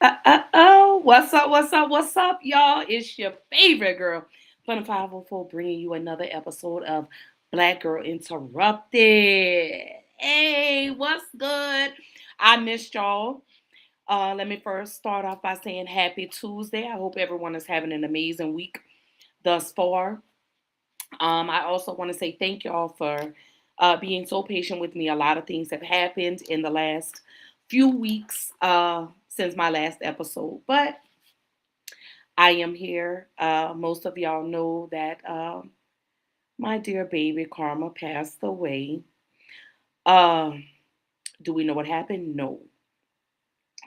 What's up? What's up? What's up, y'all? It's your favorite girl, Fun 504, bringing you another episode of Black Girl Interrupted. Hey, what's good? I missed y'all. Let me first start off by saying happy Tuesday. I hope everyone is having an amazing week thus far. I also want to say thank y'all for being so patient with me. A lot of things have happened in the last few weeks since my last episode, but I am here. Most of y'all know that my dear baby Karma passed away. Uh, do we know what happened? No.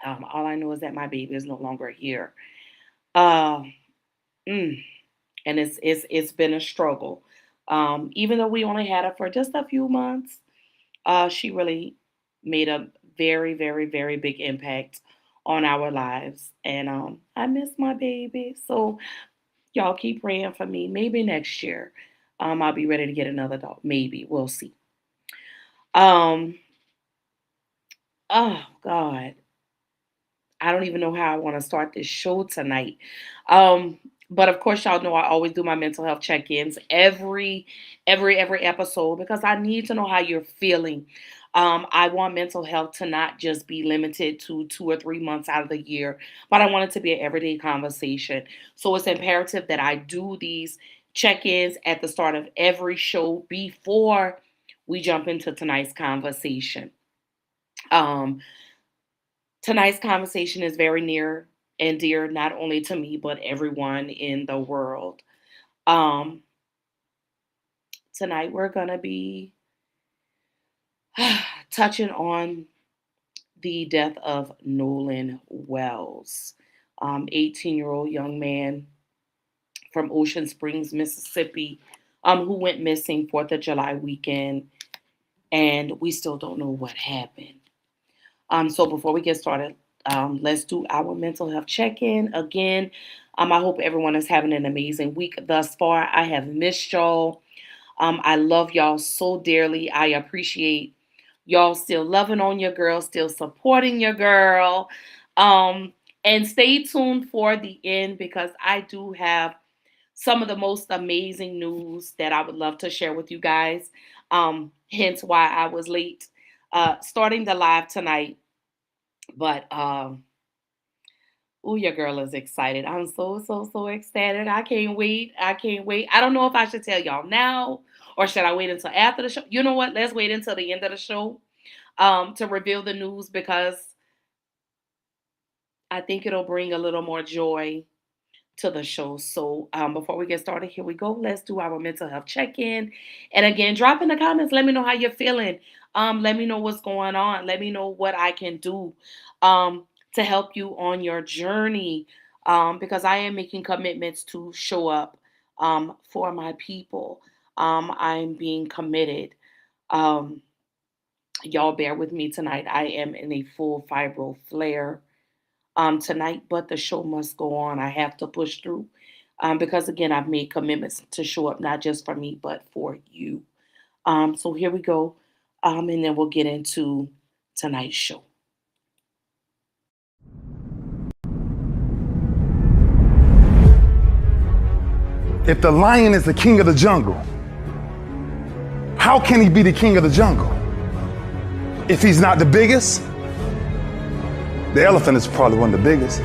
All I know is that my baby is no longer here. Uh, mm, and it's been a struggle. Even though we only had her for just a few months, she really made a very, very, very big impact on our lives. And I miss my baby. So y'all keep praying for me. Maybe next year, I'll be ready to get another dog. Maybe we'll see. Um, oh God, I don't even know how I want to start this show tonight. Um, but of course, y'all know I always do my mental health check-ins every episode because I need to know how you're feeling. I want mental health to not just be limited to 2 or 3 months out of the year, but I want it to be an everyday conversation. So it's imperative that I do these check-ins at the start of every show before we jump into tonight's conversation. Um, Tonight's conversation is very near and dear, not only to me, but everyone in the world. Um, Tonight, we're going to be touching on the death of Nolan Wells, 18-year-old young man from Ocean Springs, Mississippi, who went missing 4th of July weekend, and we still don't know what happened. So before we get started, let's do our mental health check-in. Again, I hope everyone is having an amazing week thus far. I have missed y'all. I love y'all so dearly. I appreciate y'all still loving on your girl, still supporting your girl. And stay tuned for the end because I do have some of the most amazing news that I would love to share with you guys. Hence why I was late starting the live tonight. But oh, your girl is excited. I'm so excited. I can't wait. I can't wait. I don't know if I should tell y'all now or should I wait until after the show. You know what? Let's wait until the end of the show to reveal the news because I think it'll bring a little more joy to the show. So before we get started, here we go. Let's do our mental health check-in. And again, drop in the comments. Let me know how you're feeling. Let me know what's going on. Let me know what I can do to help you on your journey because I am making commitments to show up for my people. I'm being committed. Um, y'all bear with me tonight. I am in a full fibro flare tonight, but the show must go on. I have to push through because, again, I've made commitments to show up not just for me, but for you. So here we go. And then we'll get into tonight's show. If the lion is the king of the jungle, how can he be the king of the jungle? If he's not the biggest, the elephant is probably one of the biggest.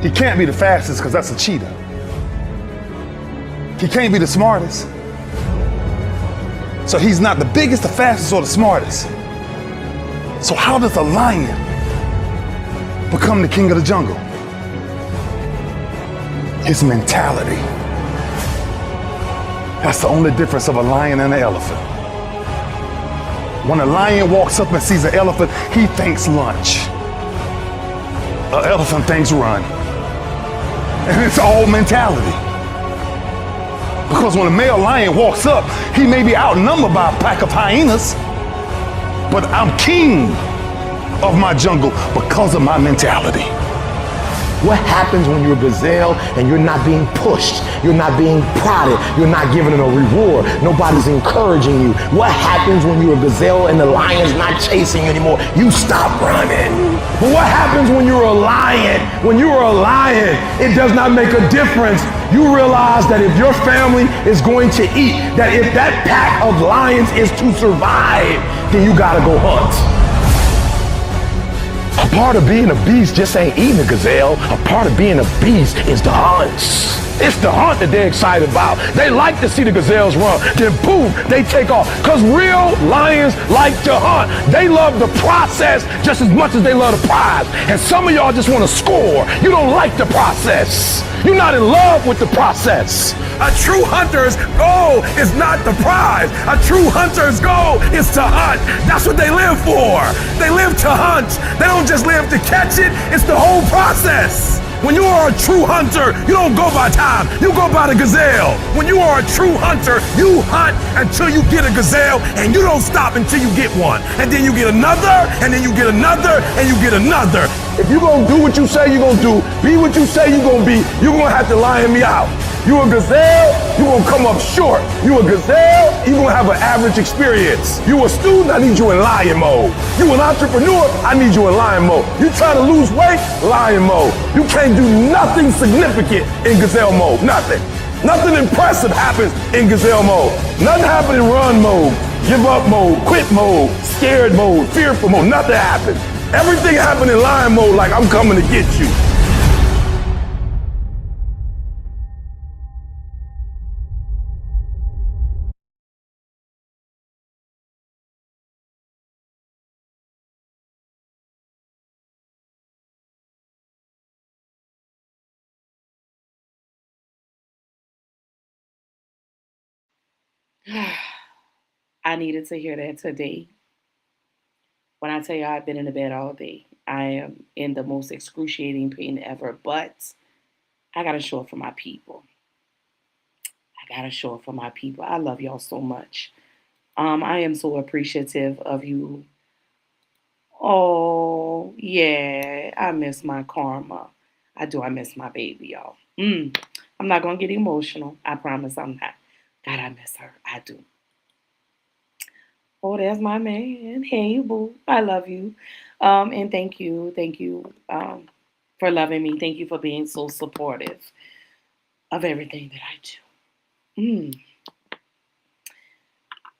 He can't be the fastest because that's a cheetah. He can't be the smartest. So he's not the biggest, the fastest, or the smartest. So how does a lion become the king of the jungle? His mentality. That's the only difference of a lion and an elephant. When a lion walks up and sees an elephant, he thinks lunch. An elephant thinks run. And it's all mentality. Because when a male lion walks up, he may be outnumbered by a pack of hyenas, but I'm king of my jungle because of my mentality. What happens when you're a gazelle and you're not being pushed? You're not being prodded. You're not given a reward. Nobody's encouraging you. What happens when you're a gazelle and the lion's not chasing you anymore? You stop running. But what happens when you're a lion? When you are a lion, it does not make a difference. You realize that if your family is going to eat, that if that pack of lions is to survive, then you gotta go hunt. A part of being a beast just ain't eating a gazelle. A part of being a beast is the hunts. It's the hunt that they're excited about. They like to see the gazelles run. Then boom, they take off. Because real lions like to hunt. They love the process just as much as they love the prize. And some of y'all just want to score. You don't like the process. You're not in love with the process. A true hunter's goal is not the prize. A true hunter's goal is to hunt. That's what they live for. They live to hunt. They don't just live to catch it. It's the whole process. When you are a true hunter, you don't go by time, you go by the gazelle. When you are a true hunter, you hunt until you get a gazelle, and you don't stop until you get one. And then you get another, and then you get another, and you get another. If you're gonna do what you say you're gonna do, be what you say you're gonna be, you're gonna have to lion me out. You a gazelle, you gonna come up short. You a gazelle, you gonna have an average experience. You a student, I need you in lion mode. You an entrepreneur, I need you in lion mode. You trying to lose weight, lion mode. You can't do nothing significant in gazelle mode, nothing. Nothing impressive happens in gazelle mode. Nothing happens in run mode, give up mode, quit mode, scared mode, fearful mode, nothing happens. Everything happens in lion mode like I'm coming to get you. I needed to hear that today. When I tell you I've been in the bed all day, I am in the most excruciating pain ever, but I gotta show up for my people. I gotta show up for my people. I love y'all so much. I am so appreciative of you. Oh, yeah, I miss my karma. I do. I miss my baby, y'all. I'm not gonna get emotional. I promise I'm not. God, I miss her. I do. Oh, there's my man. Hey, boo. I love you. And thank you, for loving me. Thank you for being so supportive of everything that I do.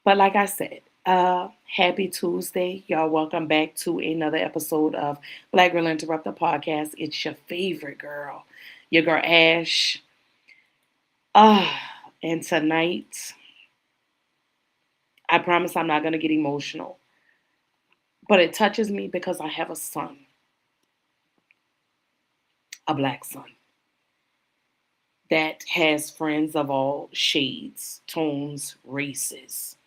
But like I said, happy Tuesday. Y'all welcome back to another episode of Black Girl Interrupt the podcast. It's your favorite girl, your girl Ash. And tonight, I promise I'm not gonna get emotional. But it touches me because I have a son, a black son, that has friends of all shades, tones, races.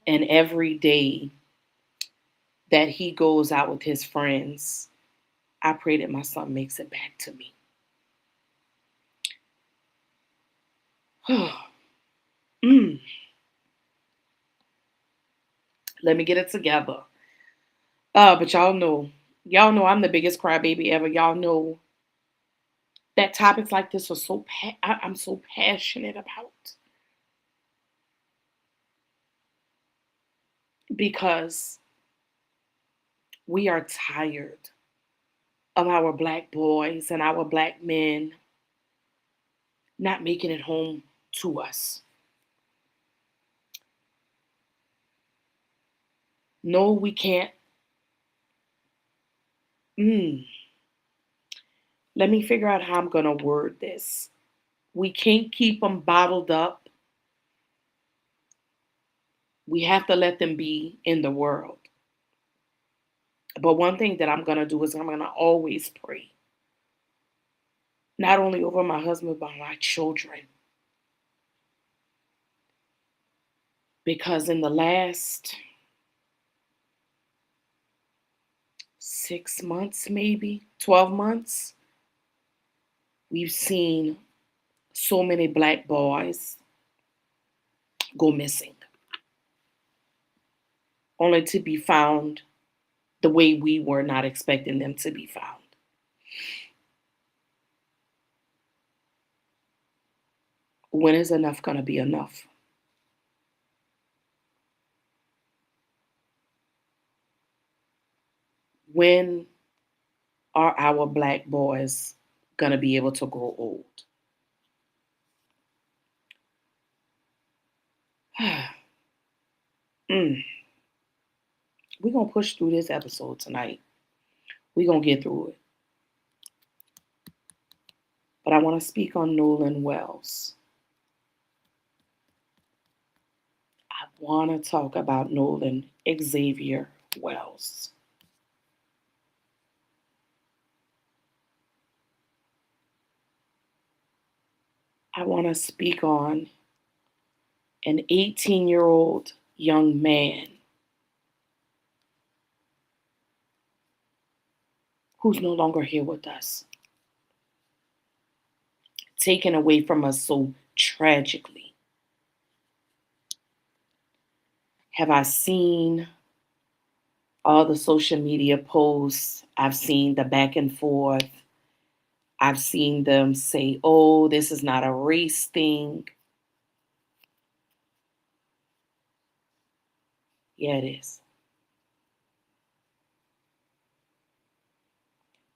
And every day that he goes out with his friends, I pray that my son makes it back to me. Mm, let me get it together. But y'all know I'm the biggest crybaby ever. Y'all know that topics like this are I'm so passionate about because we are tired of our black boys and our black men not making it home to us. No, we can't. Mm, let me figure out how I'm going to word this. We can't keep them bottled up. We have to let them be in the world. But one thing that I'm going to do is I'm going to always pray, not only over my husband, but my children. Because in the last 6 months, maybe 12 months, we've seen so many black boys go missing, only to be found the way we were not expecting them to be found. When is enough going to be enough? When are our black boys going to be able to grow old? Mm. We're going to push through this episode tonight. We're going to get through it. But I want to speak on Nolan Wells. I want to talk about Nolan Xavier Wells. I want to speak on an 18-year-old young man who's no longer here with us, taken away from us so tragically. Have I seen all the social media posts? I've seen the back and forth. I've seen them say, oh, this is not a race thing. Yeah, it is.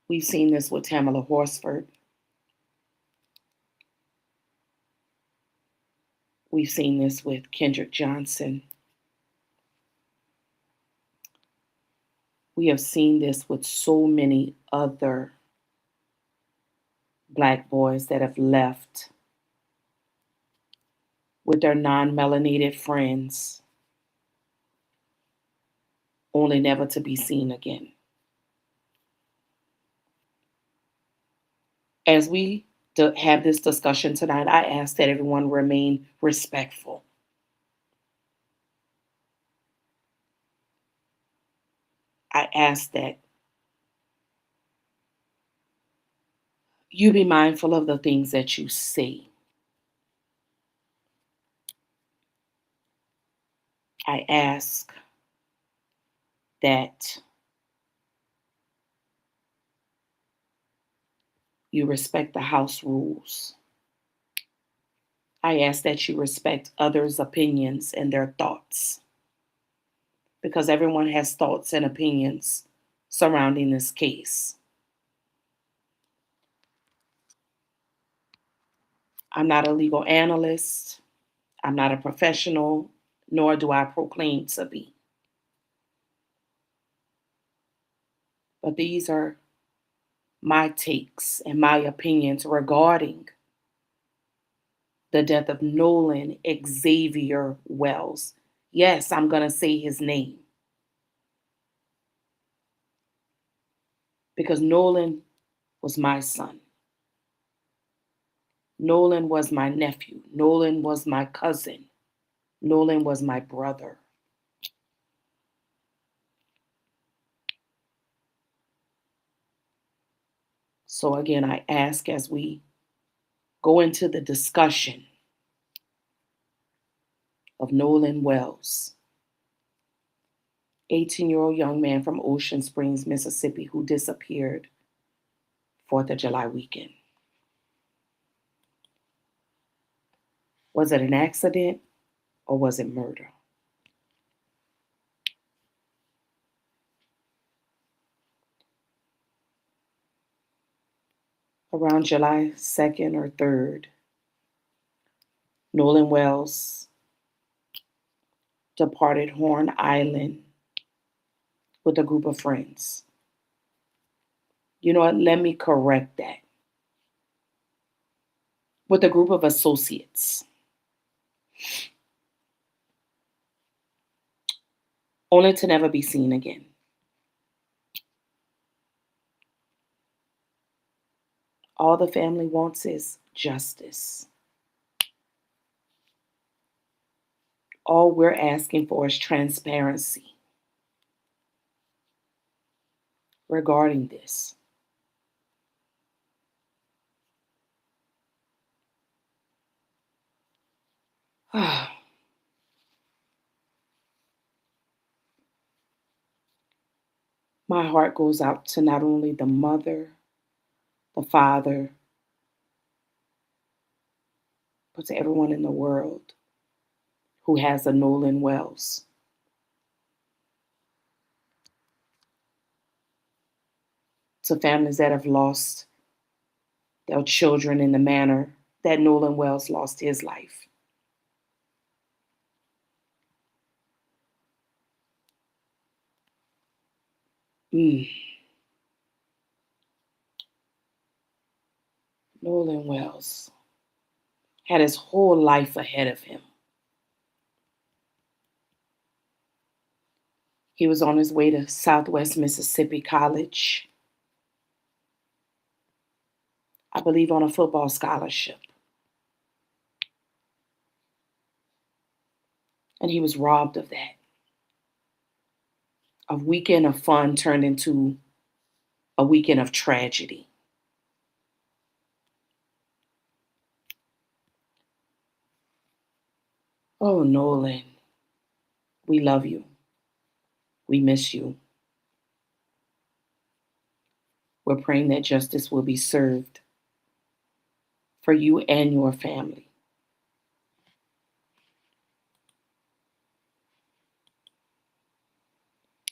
We've seen this with Tamala Horsford. We've seen this with Kendrick Johnson. We have seen this with so many other black boys that have left with their non-melanated friends, only never to be seen again. As we have this discussion tonight, I ask that everyone remain respectful. I ask that you be mindful of the things that you say. I ask that you respect the house rules. I ask that you respect others' opinions and their thoughts, because everyone has thoughts and opinions surrounding this case. I'm not a legal analyst. I'm not a professional, nor do I proclaim to be. But these are my takes and my opinions regarding the death of Nolan Xavier Wells. Yes, I'm going to say his name, because Nolan was my son. Nolan was my nephew. Nolan was my cousin. Nolan was my brother. So again, I ask, as we go into the discussion of Nolan Wells, 18-year-old young man from Ocean Springs, Mississippi, who disappeared 4th of July weekend. Was it an accident or was it murder? Around July 2nd or 3rd, Nolan Wells departed Horn Island with a group of friends. You know what? Let me correct that. With a group of associates, only to never be seen again. All the family wants is justice. All we're asking for is transparency regarding this. My heart goes out to not only the mother, the father, but to everyone in the world who has a Nolan Wells. To families that have lost their children in the manner that Nolan Wells lost his life. Mm. Nolan Wells had his whole life ahead of him. He was on his way to Southwest Mississippi College, I believe on a football scholarship. And he was robbed of that. A weekend of fun turned into a weekend of tragedy. Oh, Nolan, we love you. We miss you. We're praying that justice will be served for you and your family.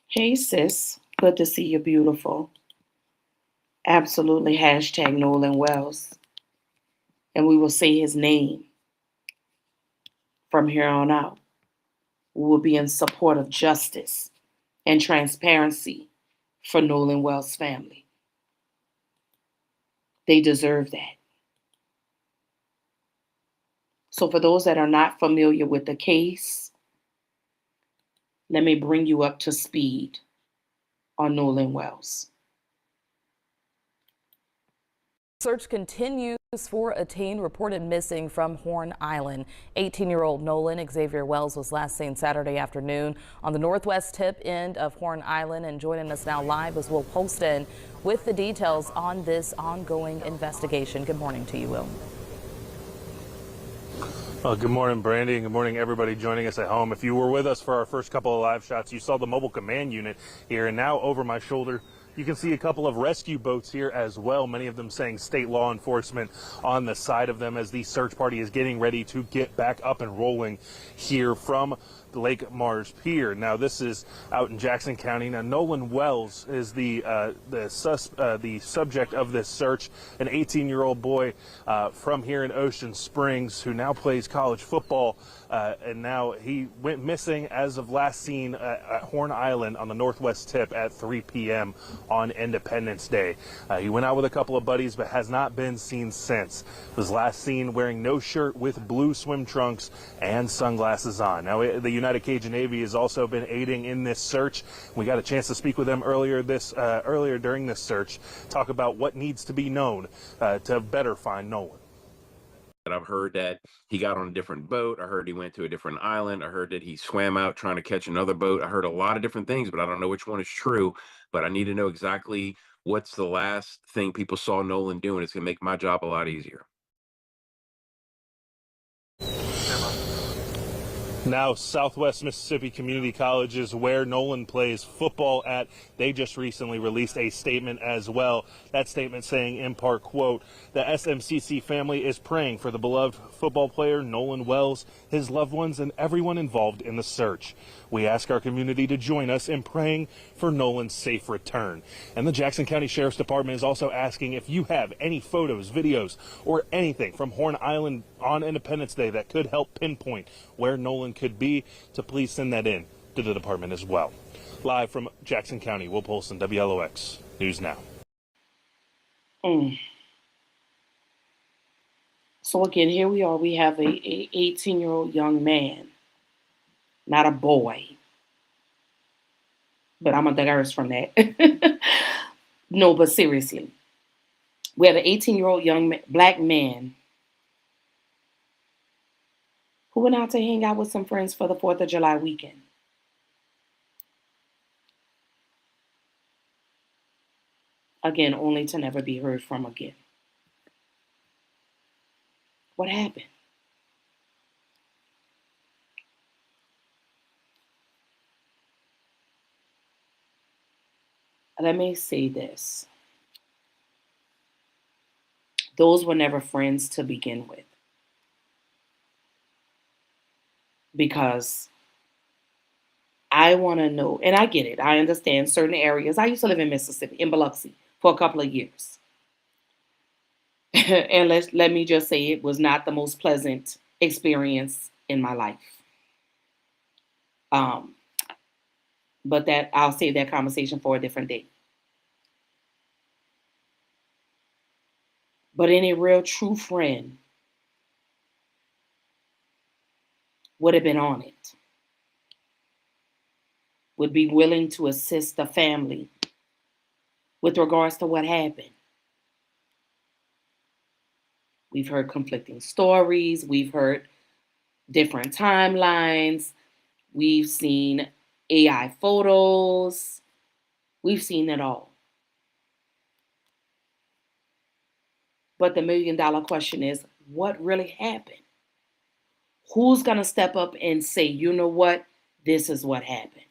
Hey, sis. Good to see you, beautiful. Absolutely. Hashtag Nolan Wells. And we will say his name from here on out. We will be in support of justice and transparency for Nolan Wells' family. They deserve that. So, for those that are not familiar with the case, let me bring you up to speed on Nolan Wells. Search continues for a teen reported missing from Horn Island. 18-year-old Nolan Xavier Wells was last seen Saturday afternoon on the northwest tip end of Horn Island. And joining us now live is Will Poston with the details on this ongoing investigation. Good morning to you, Will. Well, good morning, Brandy, and good morning, everybody joining us at home. If you were with us for our first couple of live shots, you saw the mobile command unit here, and now over my shoulder, you can see a couple of rescue boats here as well, many of them saying state law enforcement on the side of them as the search party is getting ready to get back up and rolling here from Lake Mars Pier. Now, this is out in Jackson County. Now, Nolan Wells is the subject of this search, an 18-year-old boy from here in Ocean Springs who now plays college football, and now he went missing as of last seen at Horn Island on the northwest tip at 3 p.m. on Independence Day. He went out with a couple of buddies but has not been seen since. Was last seen wearing no shirt with blue swim trunks and sunglasses on. Now, the United Cajun Navy has also been aiding in this search. We got a chance to speak with them earlier during this search, talk about what needs to be known to better find Nolan. I've heard that he got on a different boat. I heard he went to a different island. I heard that he swam out trying to catch another boat. I heard a lot of different things, but I don't know which one is true. But I need to know exactly what's the last thing people saw Nolan doing. It's going to make my job a lot easier. Now, Southwest Mississippi Community College is where Nolan plays football at. They just recently released a statement as well. That statement saying, in part, quote, "The SMCC family is praying for the beloved football player Nolan Wells, his loved ones, and everyone involved in the search. We ask our community to join us in praying for Nolan's safe return." And the Jackson County Sheriff's Department is also asking if you have any photos, videos, or anything from Horn Island on Independence Day that could help pinpoint where Nolan could be, to please send that in to the department as well. Live from Jackson County, Will Polson, WLOX News Now. So again, here we are. We have a 18-year-old young man, not a boy. But I'm going to digress from that. No, but seriously. We have an 18-year-old young black man who went out to hang out with some friends for the 4th of July weekend. Again, only to never be heard from again. What happened? Let me say this. those were never friends to begin with. Because I want to know, and I get it. I understand certain areas. I used to live in Mississippi, in Biloxi, for a couple of years. And let me just say it was not the most pleasant experience in my life. Um, but that I'll save that conversation for a different day. But any real true friend would have been on it, would be willing to assist the family with regards to what happened. We've heard conflicting stories, we've heard different timelines, we've seen AI photos, we've seen it all. But the $1 million question is, what really happened? Who's going to step up and say, you know what, this is what happened?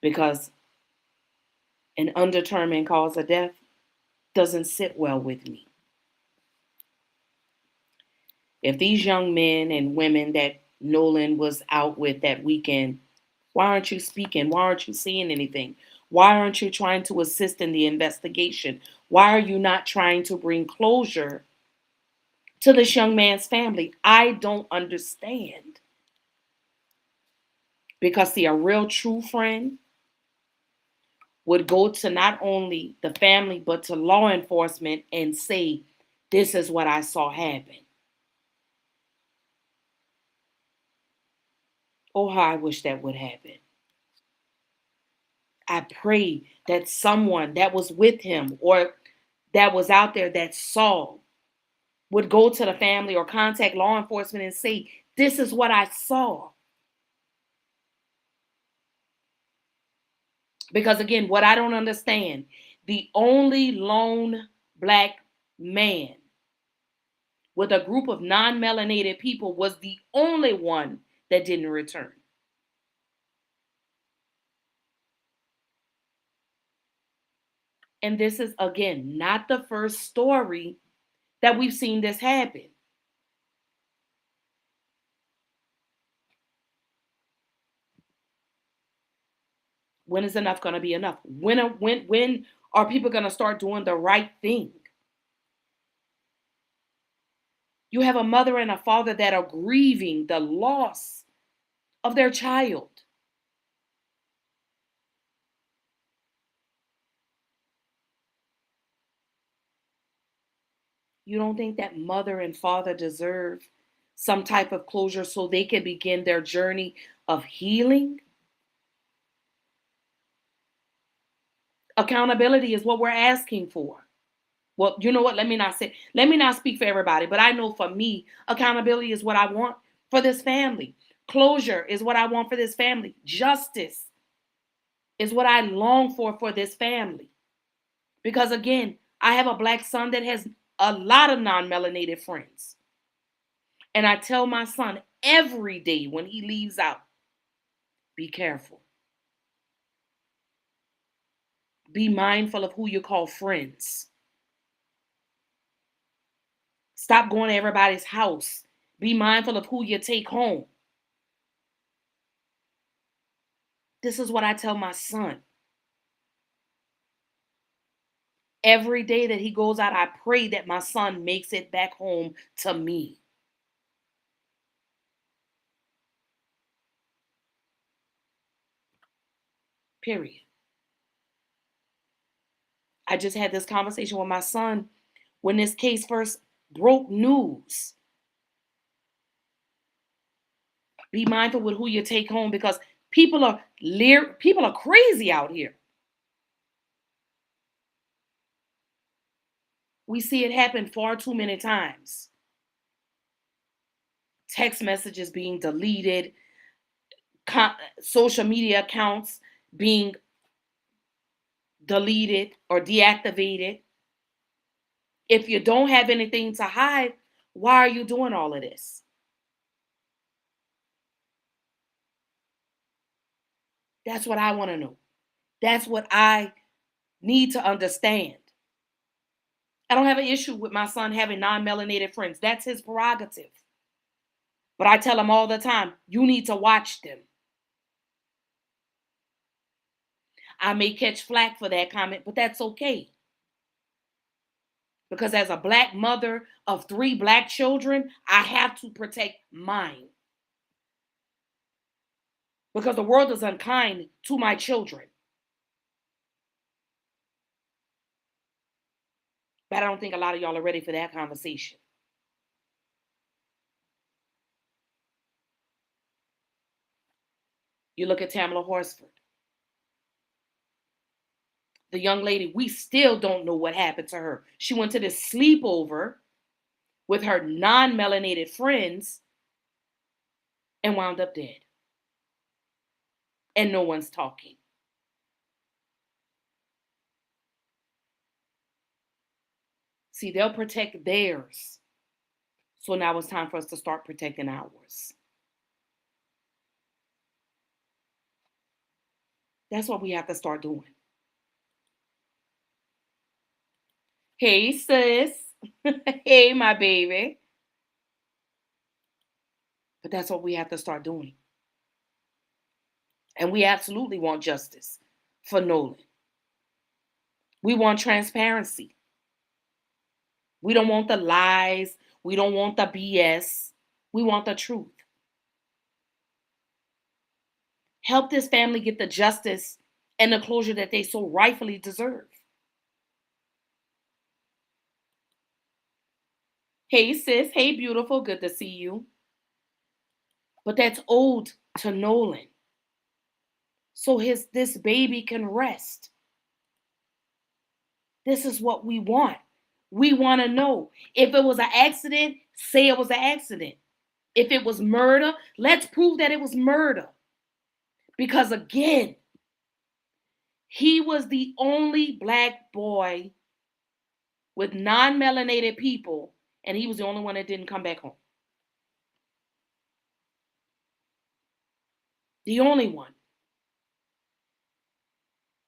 Because an undetermined cause of death doesn't sit well with me. If these young men and women that Nolan was out with that weekend, why aren't you speaking? Why aren't you saying anything? Why aren't you trying to assist in the investigation? Why are you not trying to bring closure to this young man's family? I don't understand. Because see, a real true friend would go to not only the family, but to law enforcement and say, this is what I saw happen. Oh, how I wish that would happen. I pray that someone that was with him or that was out there that saw would go to the family or contact law enforcement and say, this is what I saw. Because again, what I don't understand, the only lone black man with a group of non-melanated people was the only one that didn't return. And this is, again, not the first story that we've seen this happen. When is enough going to be enough? When are people going to start doing the right thing? You have a mother and a father that are grieving the loss of their child. You don't think that mother and father deserve some type of closure so they can begin their journey of healing? Accountability is what we're asking for. Well, you know what? Let me not speak for everybody, but I know for me, accountability is what I want for this family. Closure is what I want for this family. Justice is what I long for this family. Because again, I have a black son that has a lot of non-melanated friends. And I tell my son every day when he leaves out, be careful. Be mindful of who you call friends. Stop going to everybody's house. Be mindful of who you take home. This is what I tell my son. Every day that he goes out, I pray that my son makes it back home to me. Period. I just had this conversation with my son when this case first broke news. Be mindful with who you take home because people are crazy out here. We see it happen far too many times. Text messages being deleted, social media accounts being deleted or deactivated. If you don't have anything to hide, why are you doing all of this? That's what I want to know. That's what I need to understand. I don't have an issue with my son having non-melanated friends. That's his prerogative. But I tell him all the time, you need to watch them. I may catch flack for that comment, but that's okay. Because as a black mother of 3 black children, I have to protect mine. Because the world is unkind to my children. But I don't think a lot of y'all are ready for that conversation. You look at Tamala Horsford. The young lady, we still don't know what happened to her. She went to this sleepover with her non-melanated friends and wound up dead. And no one's talking. See, they'll protect theirs. So now it's time for us to start protecting ours. That's what we have to start doing. Hey, sis. Hey, my baby. But that's what we have to start doing. And we absolutely want justice for Nolan. We want transparency. We don't want the lies. We don't want the BS. We want the truth. Help this family get the justice and the closure that they so rightfully deserve. Hey, sis. Hey, beautiful. Good to see you. But that's owed to Nolan. So this baby can rest. This is what we want. We want to know. If it was an accident, say it was an accident. If it was murder, let's prove that it was murder. Because again, he was the only black boy with non-melanated people, and he was the only one that didn't come back home. The only one.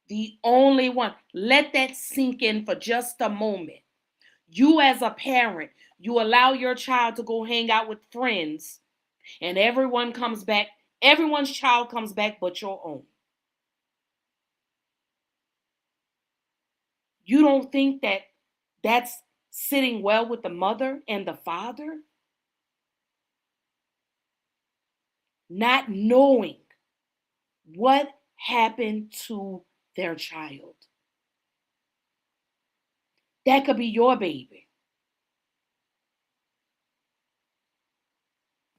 The only one. Let that sink in for just a moment. You as a parent, you allow your child to go hang out with friends, and everyone comes back. Everyone's child comes back but your own. You don't think that that's sitting well with the mother and the father? Not knowing what happened to their child. That could be your baby.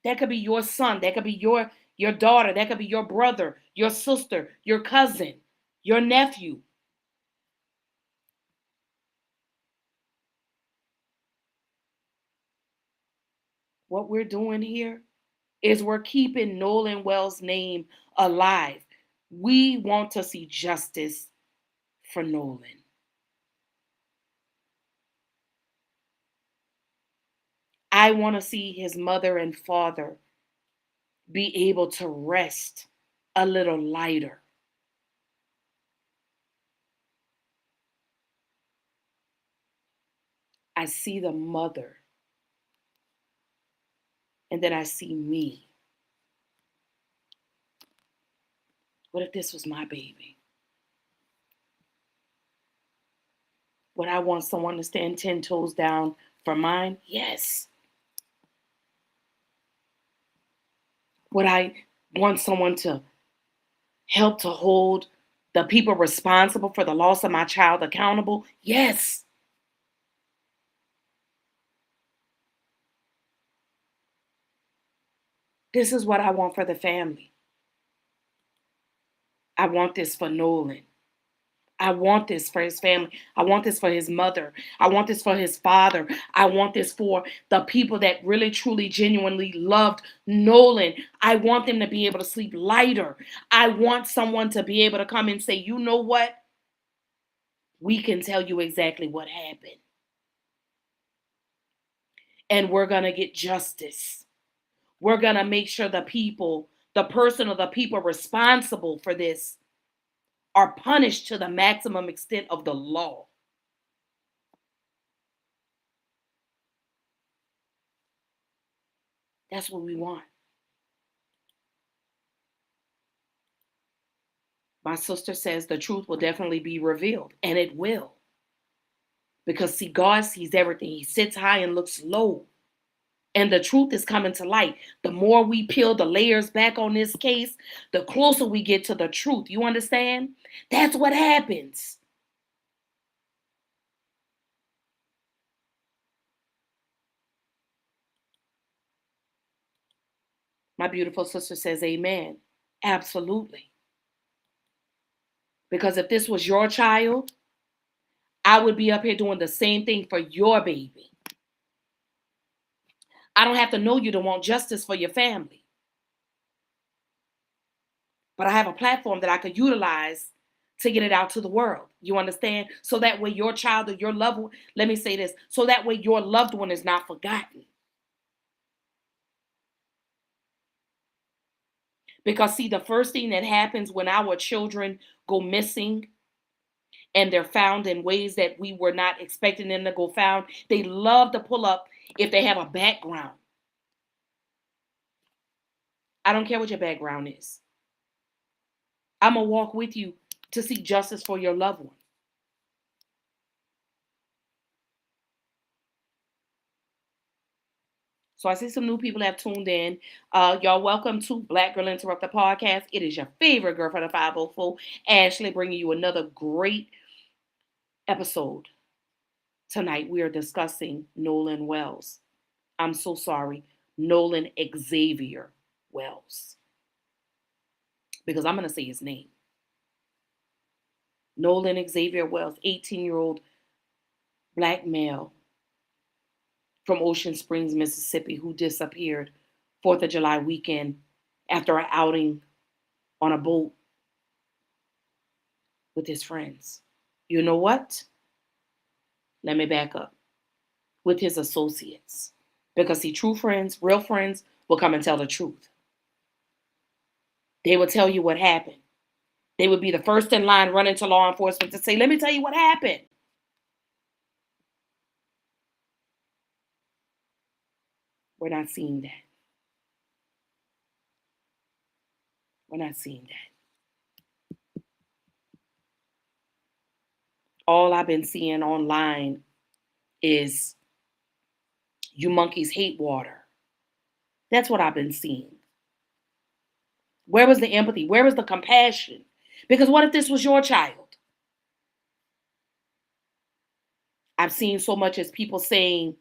That could be your son. That could be your daughter. That could be your brother, your sister, your cousin, your nephew. What we're doing here is we're keeping Nolan Wells' name alive. We want to see justice for Nolan. I want to see his mother and father be able to rest a little lighter. I see the mother, and then I see me. What if this was my baby? Would I want someone to stand 10 toes down for mine? Yes. Would I want someone to help to hold the people responsible for the loss of my child accountable? Yes. This is what I want for the family. I want this for Nolan. I want this for his family. I want this for his mother. I want this for his father. I want this for the people that really, truly, genuinely loved Nolan. I want them to be able to sleep lighter. I want someone to be able to come and say, you know what? We can tell you exactly what happened. And we're going to get justice. We're going to make sure the person or the people responsible for this are punished to the maximum extent of the law. That's what we want. My sister says the truth will definitely be revealed, and it will. Because, see, God sees everything. He sits high and looks low. And the truth is coming to light. The more we peel the layers back on this case, the closer we get to the truth. You understand? That's what happens. My beautiful sister says amen. Absolutely. Because if this was your child, I would be up here doing the same thing for your baby. I don't have to know you to want justice for your family. But I have a platform that I could utilize to get it out to the world. You understand? So that way your child or your loved one, let me say this, so that way your loved one is not forgotten. Because, see, the first thing that happens when our children go missing and they're found in ways that we were not expecting them to go found, they love to pull up if they have a background. I don't care what your background is. I'm going to walk with you to seek justice for your loved one. So I see some new people have tuned in. Y'all, welcome to Black Girl Interrupt the podcast. It is your favorite girl from the 504, Ashley, bringing you another great episode. Tonight we are discussing Nolan Wells. I'm so sorry, Nolan Xavier Wells, because I'm going to say his name. Nolan Xavier Wells, 18-year-old black male from Ocean Springs, Mississippi, who disappeared 4th of July weekend after an outing on a boat with his friends. You know what? Let me back up. With his associates. Because, see, true friends, real friends, will come and tell the truth. They will tell you what happened. They would be the first in line running to law enforcement to say, let me tell you what happened. We're not seeing that. We're not seeing that. All I've been seeing online is you monkeys hate water. That's what I've been seeing. Where was the empathy? Where was the compassion? Because what if this was your child? I've seen so much as people saying,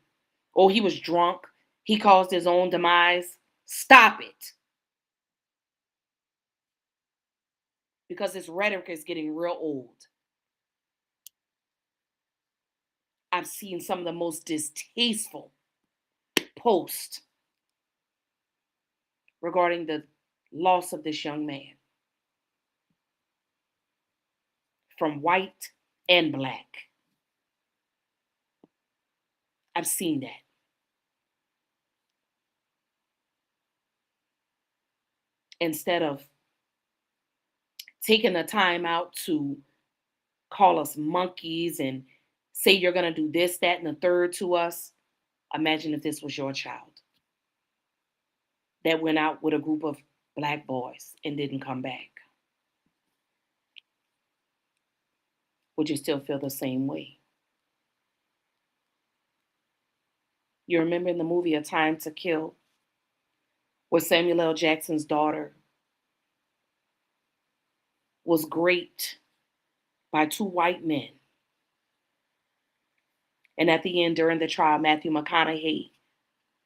oh, he was drunk. He caused his own demise. Stop it. Because this rhetoric is getting real old. I've seen some of the most distasteful posts regarding the loss of this young man, from white and black. I've seen that. Instead of taking the time out to call us monkeys and say you're going to do this, that, and the third to us, imagine if this was your child that went out with a group of black boys and didn't come back. Would you still feel the same way? You remember in the movie A Time to Kill, where Samuel L. Jackson's daughter was raped by two white men. And at the end, during the trial, Matthew McConaughey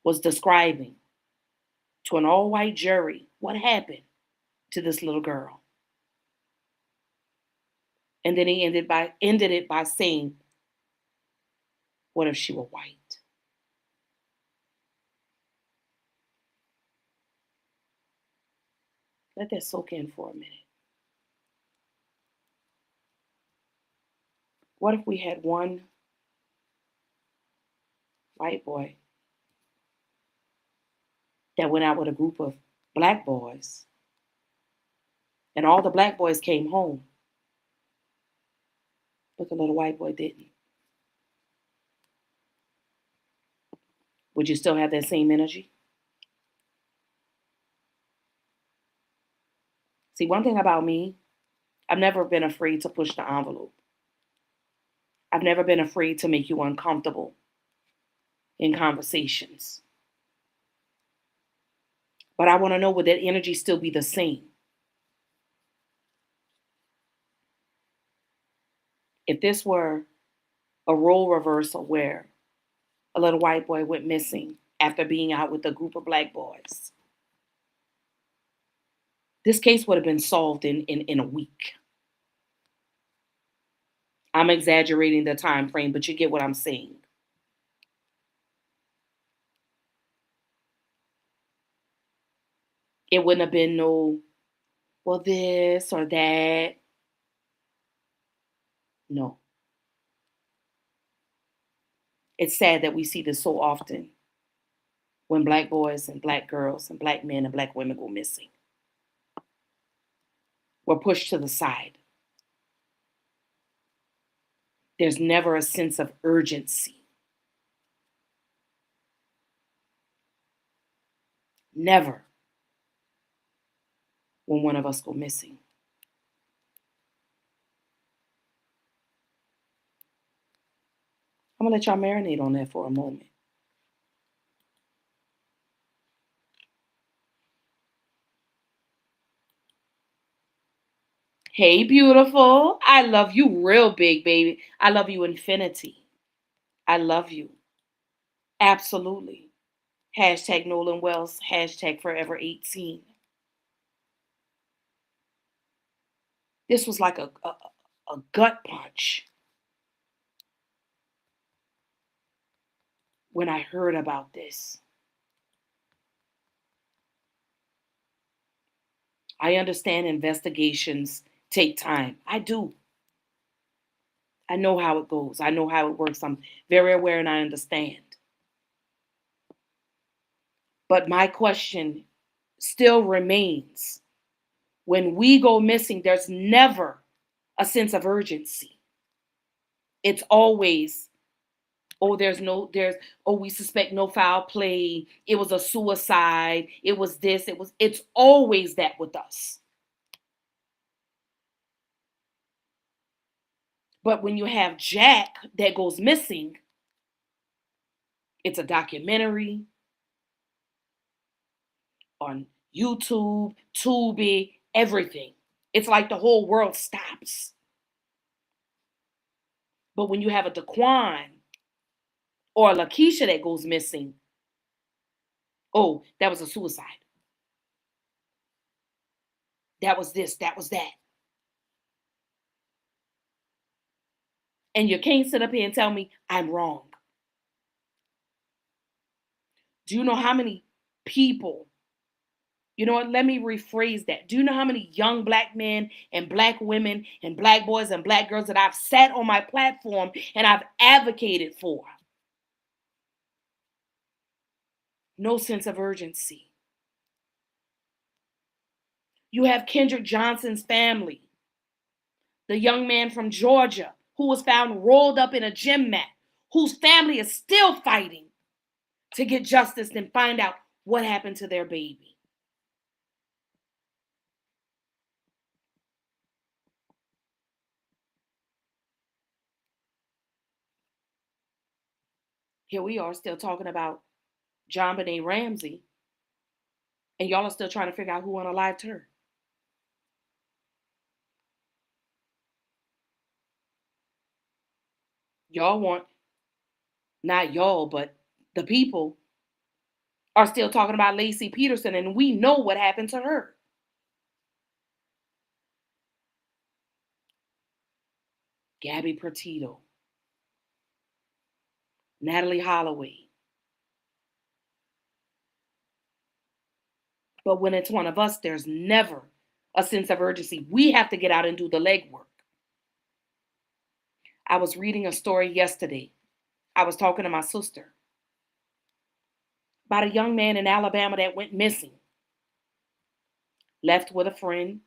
was describing to an all-white jury what happened to this little girl. And then he ended it by saying, what if she were white? Let that soak in for a minute. What if we had one white boy that went out with a group of black boys, and all the black boys came home, but the little white boy didn't. Would you still have that same energy? See, one thing about me, I've never been afraid to push the envelope. I've never been afraid to make you uncomfortable in conversations. But I want to know, would that energy still be the same? If this were a role reversal where a little white boy went missing after being out with a group of black boys, this case would have been solved in a week. I'm exaggerating the time frame, but you get what I'm saying. It wouldn't have been no, well, this or that. No. It's sad that we see this so often when black boys and black girls and black men and black women go missing. We're pushed to the side. There's never a sense of urgency. Never when one of us go missing. I'm going to let y'all marinate on that for a moment. Hey, beautiful. I love you real big, baby. I love you infinity. I love you. Absolutely. Hashtag Nolan Wells. Hashtag Forever 18. This was like a gut punch when I heard about this. I understand investigations take time. I do. I know how it goes. I know how it works. I'm very aware and I understand. But my question still remains. When we go missing, there's never a sense of urgency. It's always, we suspect no foul play. It was a suicide. It was this. It's always that with us. But when you have Jack that goes missing, it's a documentary on YouTube, Tubi, everything. It's like the whole world stops. But when you have a Daquan or a Lakeisha that goes missing, oh, that was a suicide. That was this, that was that. And you can't sit up here and tell me I'm wrong. Do you know how many people, you know what, let me rephrase that. Do you know how many young black men and black women and black boys and black girls that I've sat on my platform and I've advocated for? No sense of urgency. You have Kendrick Johnson's family, the young man from Georgia who was found rolled up in a gym mat, whose family is still fighting to get justice and find out what happened to their baby. Here we are still talking about JonBenet Ramsey, and y'all are still trying to figure out who unalived her. Y'all want, not y'all, but the people are still talking about Lacey Peterson, and we know what happened to her. Gabby Petito, Natalie Holloway. But when it's one of us, there's never a sense of urgency. We have to get out and do the legwork. I was reading a story yesterday. I was talking to my sister about a young man in Alabama that went missing, left with a friend,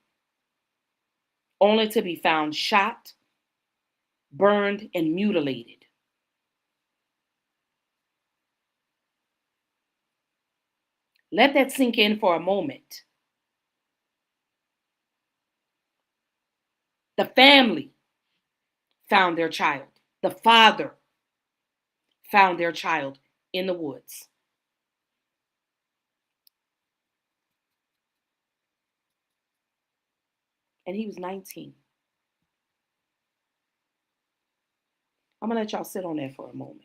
only to be found shot burned, and mutilated. Let that sink in for a moment. The family found their child. The father found their child in the woods. And he was 19. I'm going to let y'all sit on that for a moment.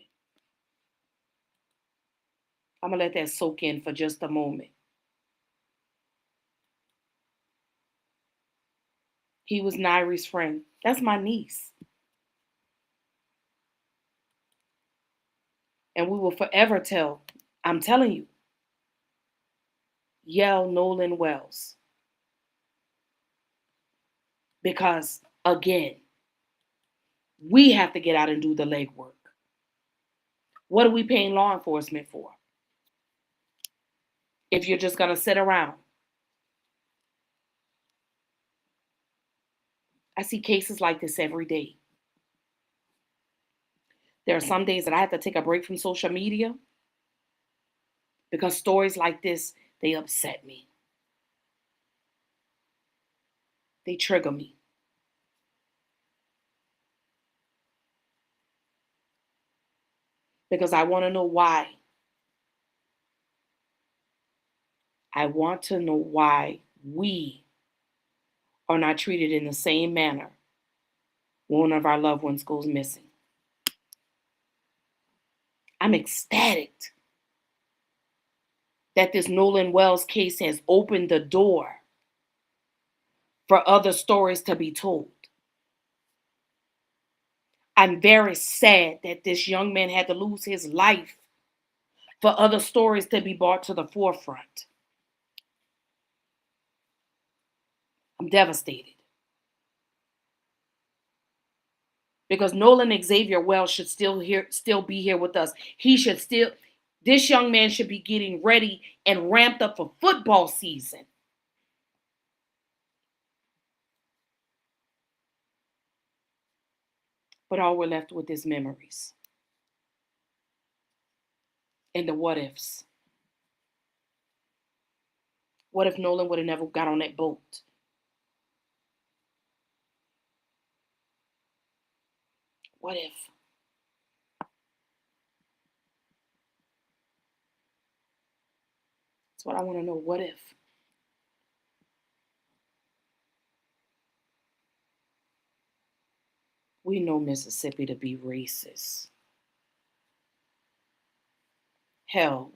I'm going to let that soak in for just a moment. He was Nairi's friend. That's my niece. And we will forever tell, I'm telling you, yell Nolan Wells. Because, again, we have to get out and do the legwork. What are we paying law enforcement for? If you're just going to sit around. I see cases like this every day. There are some days that I have to take a break from social media because stories like this, they upset me. They trigger me. Because I want to know why. I want to know why we are not treated in the same manner when one of our loved ones goes missing. I'm ecstatic that this Nolan Wells case has opened the door for other stories to be told. I'm very sad that this young man had to lose his life for other stories to be brought to the forefront. I'm devastated. Because Nolan Xavier Wells should still be here with us. This young man should be getting ready and ramped up for football season. But all we're left with is memories. And the what ifs. What if Nolan would have never got on that boat? What if? That's what I want to know. What if? We know Mississippi to be racist. Hell,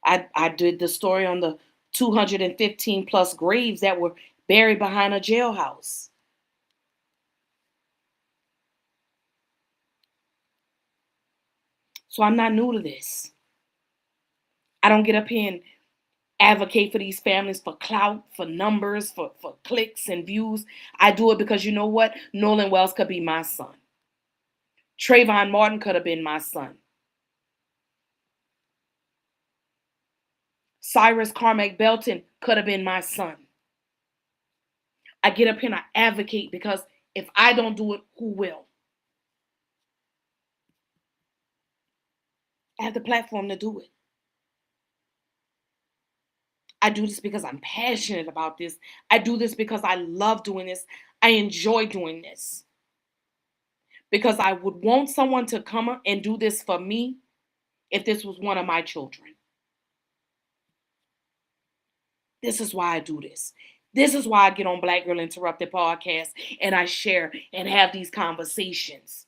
I did the story on the 215 plus graves that were buried behind a jailhouse. So I'm not new to this. I don't get up here and advocate for these families for clout, for numbers, for clicks and views. I do it because you know what? Nolan Wells could be my son. Trayvon Martin could have been my son. Cyrus Carmack Belton could have been my son. I get up here and I advocate because if I don't do it, who will? I have the platform to do it. I do this because I'm passionate about this. I do this because I love doing this. I enjoy doing this. Because I would want someone to come and do this for me if this was one of my children. This is why I do this. This is why I get on Black Girl Interrupted podcast and I share and have these conversations.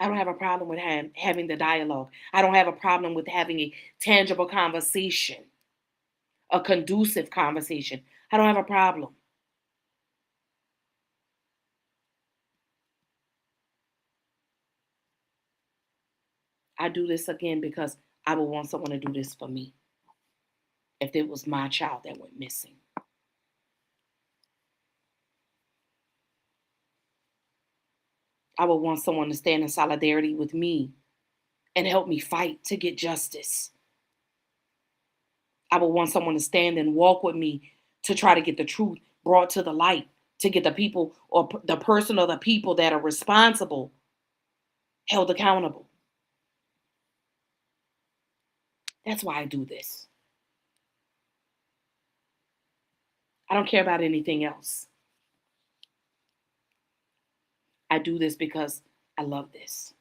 I don't have a problem with having the dialogue. I don't have a problem with having a tangible conversation, a conducive conversation. I don't have a problem. I do this again because I would want someone to do this for me if it was my child that went missing. I would want someone to stand in solidarity with me and help me fight to get justice. I would want someone to stand and walk with me to try to get the truth brought to the light, to get the people or the person or the people that are responsible held accountable. That's why I do this. I don't care about anything else. I do this because I love this.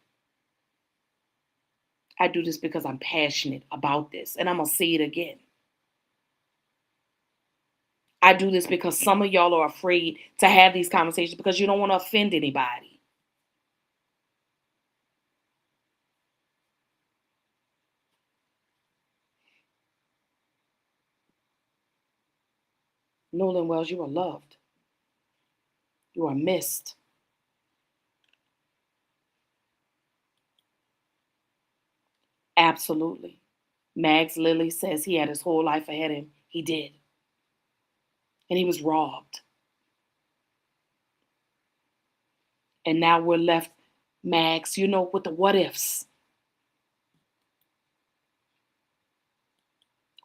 I do this because I'm passionate about this. And I'm going to say it again. I do this because some of y'all are afraid to have these conversations because you don't want to offend anybody. Nolan Wells, you are loved. You are missed. Absolutely. Mags Lilly says he had his whole life ahead of him. He did. And he was robbed. And now we're left, Mags, with the what ifs.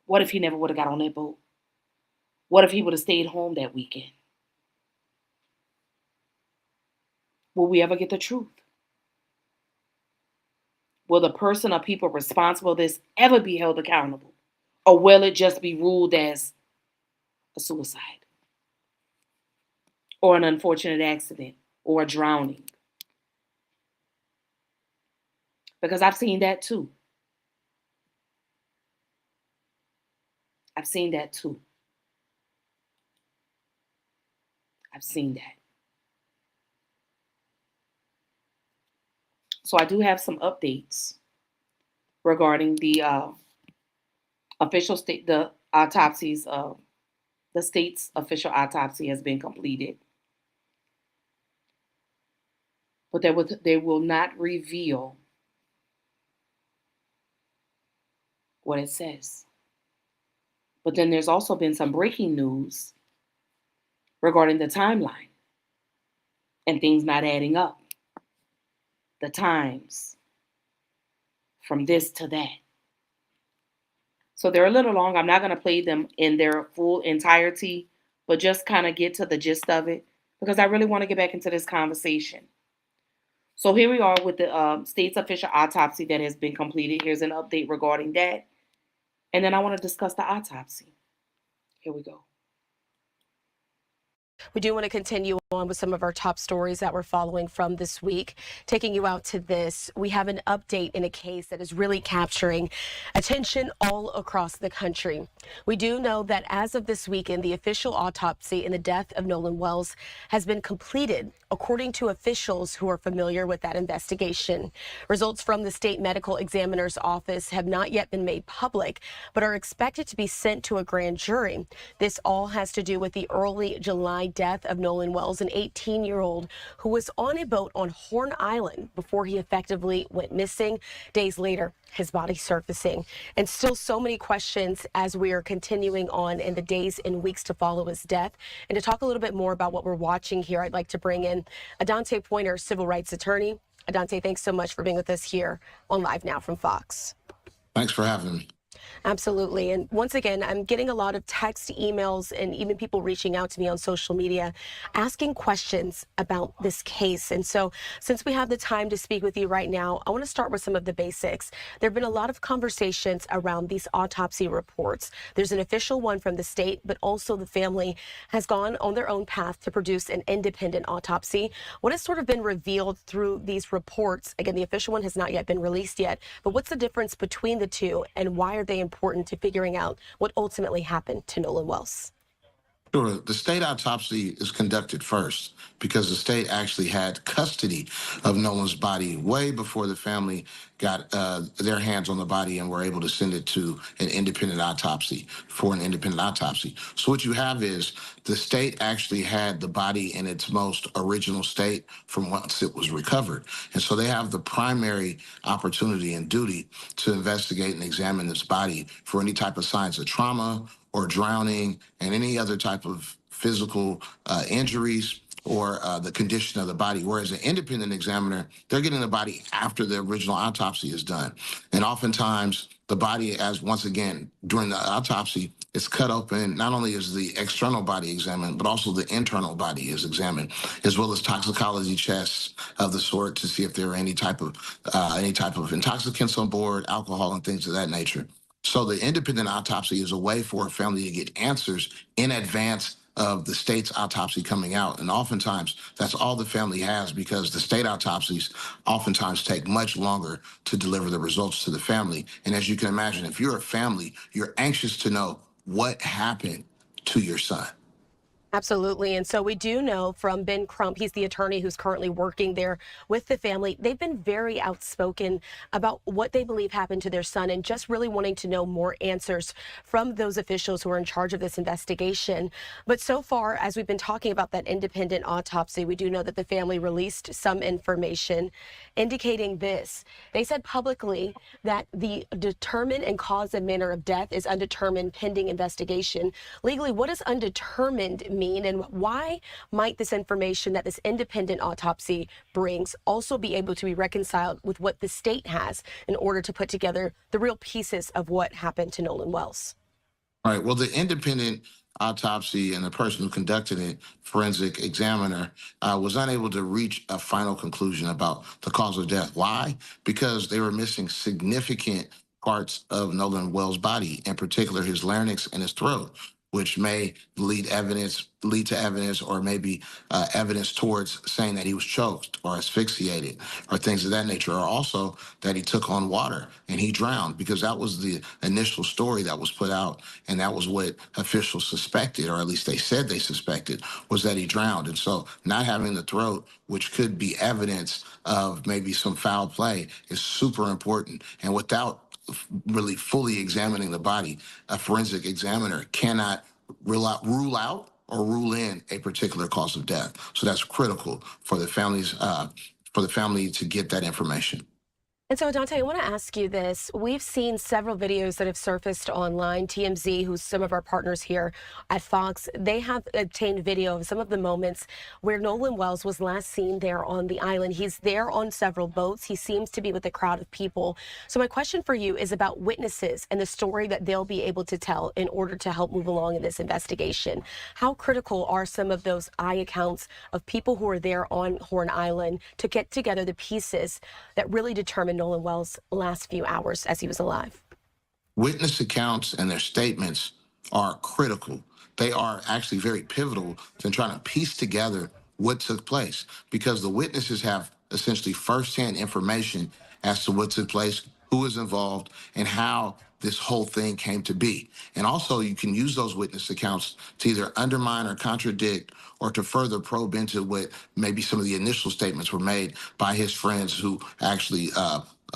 What if he never would have got on that boat? What if he would have stayed home that weekend? Will we ever get the truth? Will the person or people responsible for this ever be held accountable? Or will it just be ruled as a suicide? Or an unfortunate accident? Or a drowning? Because I've seen that too. I've seen that too. I've seen that. So I do have some updates regarding the official state, the autopsies. The state's official autopsy has been completed, but they will not reveal what it says. But then there's also been some breaking news regarding the timeline and things not adding up. The times from this to that. So they're a little long. I'm not going to play them in their full entirety, but just kind of get to the gist of it because I really want to get back into this conversation. So here we are with the state's official autopsy that has been completed. Here's an update regarding that. And then I want to discuss the autopsy. Here we go. We do want to continue on with some of our top stories that we're following from this week. Taking you out to this, we have an update in a case that is really capturing attention all across the country. We do know that as of this weekend, the official autopsy in the death of Nolan Wells has been completed, according to officials who are familiar with that investigation. Results from the state medical examiner's office have not yet been made public, but are expected to be sent to a grand jury. This all has to do with the early July death of Nolan Wells, an 18-year-old who was on a boat on Horn Island before he effectively went missing. Days later, his body surfacing. And still so many questions as we are continuing on in the days and weeks to follow his death. And to talk a little bit more about what we're watching here, I'd like to bring in Adante Pointer, civil rights attorney. Adante, thanks so much for being with us here on Live Now from Fox. Thanks for having me. Absolutely. And once again, I'm getting a lot of text, emails, and even people reaching out to me on social media asking questions about this case. And so since we have the time to speak with you right now, I want to start with some of the basics. There have been a lot of conversations around these autopsy reports. There's an official one from the state, but also the family has gone on their own path to produce an independent autopsy. What has sort of been revealed through these reports? Again, the official one has not yet been released yet, but what's the difference between the two and why are they important to figuring out what ultimately happened to Nolan Wells? Sure. The state autopsy is conducted first because the state actually had custody of Nolan's body way before the family got their hands on the body and were able to send it to an independent autopsy for an independent autopsy. So what you have is the state actually had the body in its most original state from once it was recovered. And so they have the primary opportunity and duty to investigate and examine this body for any type of signs of trauma or drowning and any other type of physical injuries or the condition of the body. Whereas an independent examiner, they're getting the body after the original autopsy is done. And oftentimes The body, as once again, during the autopsy, is cut open. Not only is the external body examined, but also the internal body is examined, as well as toxicology tests of the sort to see if there are any type of intoxicants on board, alcohol, and things of that nature. So the independent autopsy is a way for a family to get answers in advance of the state's autopsy coming out. And oftentimes that's all the family has, because the state autopsies oftentimes take much longer to deliver the results to the family. And as you can imagine, if you're a family, you're anxious to know what happened to your son. Absolutely. And so we do know from Ben Crump, he's the attorney who's currently working there with the family. They've been very outspoken about what they believe happened to their son and just really wanting to know more answers from those officials who are in charge of this investigation. But so far, as we've been talking about that independent autopsy, we do know that the family released some information indicating this. They said publicly that the determined and cause and manner of death is undetermined pending investigation. Legally, what does undetermined mean, and why might this information that this independent autopsy brings also be able to be reconciled with what the state has in order to put together the real pieces of what happened to Nolan Wells? All right. Well, the independent autopsy and the person who conducted it, forensic examiner, was unable to reach a final conclusion about the cause of death. Why? Because they were missing significant parts of Nolan Wells' body, in particular his larynx and his throat, which may lead to evidence, or maybe evidence towards saying that he was choked or asphyxiated or things of that nature, or also that he took on water and he drowned, because that was the initial story that was put out, and that was what officials suspected, or at least they said they suspected, was that he drowned. And so not having the throat, which could be evidence of maybe some foul play, is super important. And without really fully examining the body, a forensic examiner cannot rule out or rule in a particular cause of death. So that's critical for the family to get that information. And so, Dante, I want to ask you this. We've seen several videos that have surfaced online. TMZ, who's some of our partners here at Fox, they have obtained video of some of the moments where Nolan Wells was last seen there on the island. He's there on several boats. He seems to be with a crowd of people. So my question for you is about witnesses and the story that they'll be able to tell in order to help move along in this investigation. How critical are some of those eye accounts of people who are there on Horn Island to get together the pieces that really determine Nolan Wells' last few hours as he was alive? Witness accounts and their statements are critical. They are actually very pivotal to trying to piece together what took place, because the witnesses have essentially firsthand information as to what took place, who was involved, and how this whole thing came to be. And also, you can use those witness accounts to either undermine or contradict, or to further probe into what maybe some of the initial statements were made by his friends who actually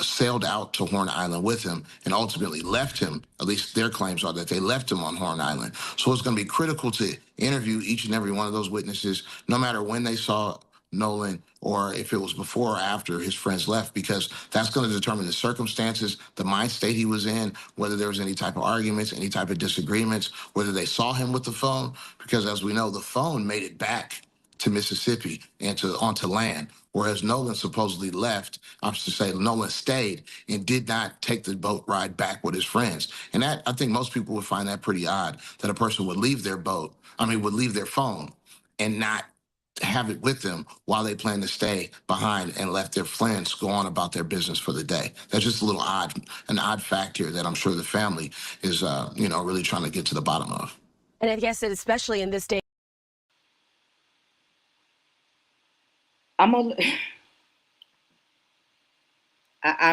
sailed out to Horn Island with him and ultimately left him. At least their claims are that they left him on Horn Island. So it's going to be critical to interview each and every one of those witnesses, no matter when they saw Nolan, or if it was before or after his friends left, because that's going to determine the circumstances, the mind state he was in, whether there was any type of arguments, any type of disagreements, whether they saw him with the phone, because as we know, the phone made it back to Mississippi and onto land, whereas Nolan supposedly left. I'm to say Nolan stayed and did not take the boat ride back with his friends. And that, I think most people would find that pretty odd, that a person would leave their would leave their phone and not have it with them while they plan to stay behind and let their friends go on about their business for the day. That's just a little odd, an odd fact here that I'm sure the family is, really trying to get to the bottom of. And I guess that especially in this day. I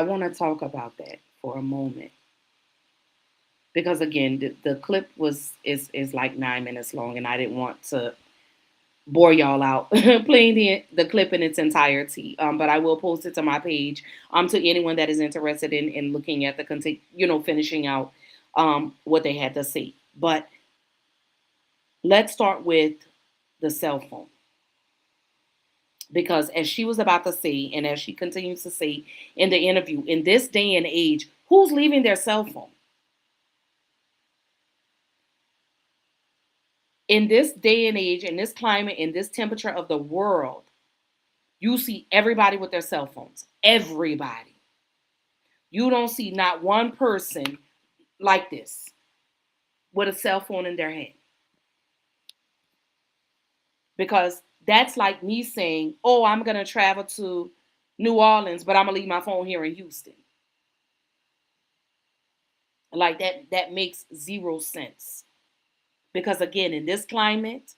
want to talk about that for a moment, because again, the clip is like 9 minutes long, and I didn't want to bore y'all out playing the clip in its entirety. But I will post it to my page to anyone that is interested in looking at the finishing out what they had to say. But let's start with the cell phone. Because as she was about to say, and as she continues to say in the interview, in this day and age, who's leaving their cell phone? In this day and age, in this climate, in this temperature of the world, you see everybody with their cell phones. Everybody. You don't see not one person like this with a cell phone in their hand. Because that's like me saying, oh, I'm going to travel to New Orleans, but I'm going to leave my phone here in Houston. Like that makes zero sense. Because again, in this climate,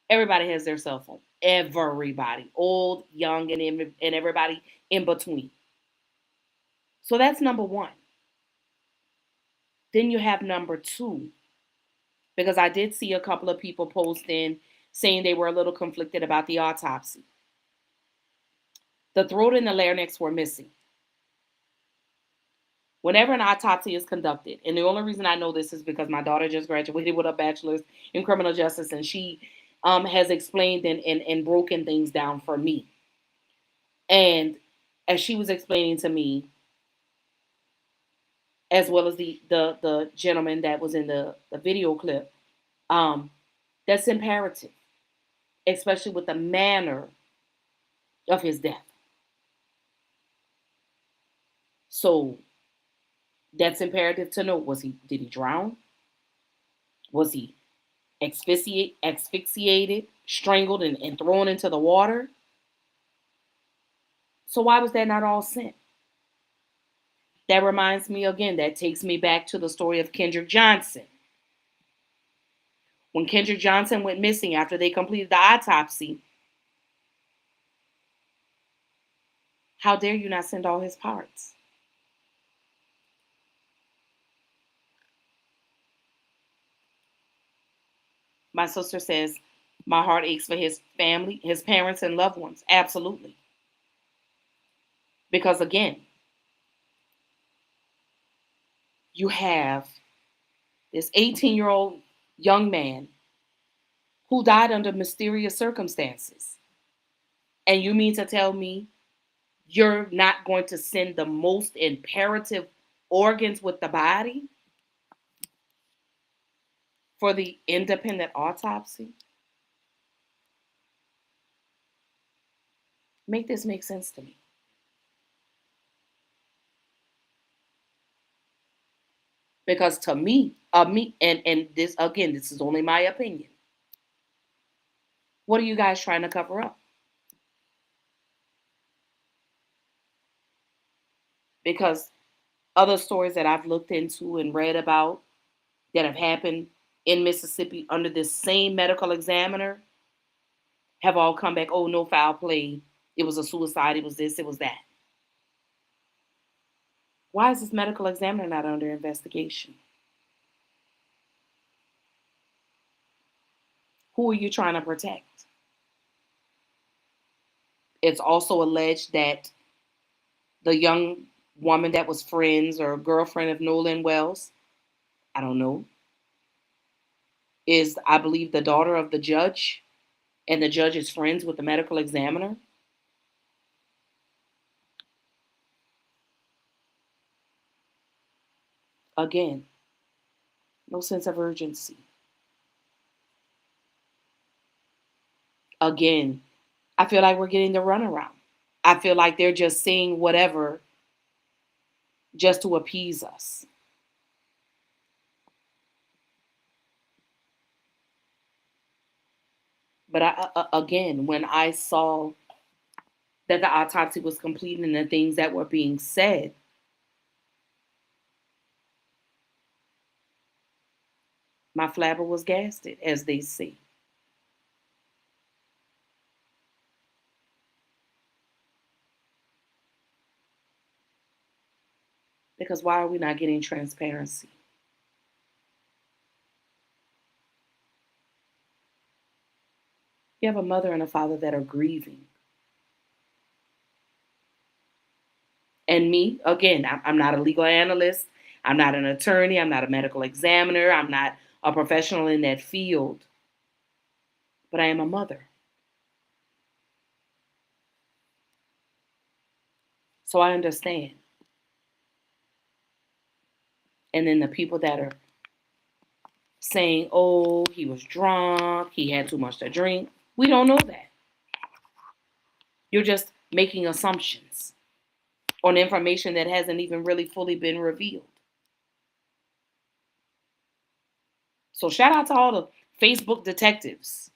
everybody has their cell phone. Everybody, old, young, and everybody in between. So that's number one. Then you have number two, because I did see a couple of people posting saying they were a little conflicted about the autopsy. The throat and the larynx were missing. Whenever an autopsy is conducted, and the only reason I know this is because my daughter just graduated with a bachelor's in criminal justice, and she has explained and broken things down for me. And as she was explaining to me, as well as the gentleman that was in the video clip, that's imperative, especially with the manner of his death. So that's imperative to know. Did he drown? Was he asphyxiated, strangled, and thrown into the water? So why was that not all sent? That reminds me again, that takes me back to the story of Kendrick Johnson. When Kendrick Johnson went missing after they completed the autopsy, how dare you not send all his parts? My sister says, my heart aches for his family, his parents, and loved ones. Absolutely. Because again, you have this 18-year-old young man who died under mysterious circumstances. And you mean to tell me you're not going to send the most imperative organs with the body for the independent autopsy? Make this make sense to me. Because to me, and this again, this is only my opinion. What are you guys trying to cover up? Because other stories that I've looked into and read about that have happened in Mississippi under this same medical examiner have all come back, oh, no foul play. It was a suicide. It was this. It was that. Why is this medical examiner not under investigation? Who are you trying to protect? It's also alleged that the young woman that was friends or girlfriend of Nolan Wells, I don't know, is, I believe, the daughter of the judge, and the judge is friends with the medical examiner. Again, no sense of urgency. Again, I feel like we're getting the runaround. I feel like they're just saying whatever just to appease us. But again, when I saw that the autopsy was complete and the things that were being said, my flabber was gasted, as they say. Because why are we not getting transparency? You have a mother and a father that are grieving. And me, again, I'm not a legal analyst. I'm not an attorney. I'm not a medical examiner. I'm not a professional in that field. But I am a mother. So I understand. And then the people that are saying, oh, he was drunk, he had too much to drink. We don't know that. You're just making assumptions. on information that hasn't even really fully been revealed. So shout out to all the Facebook detectives.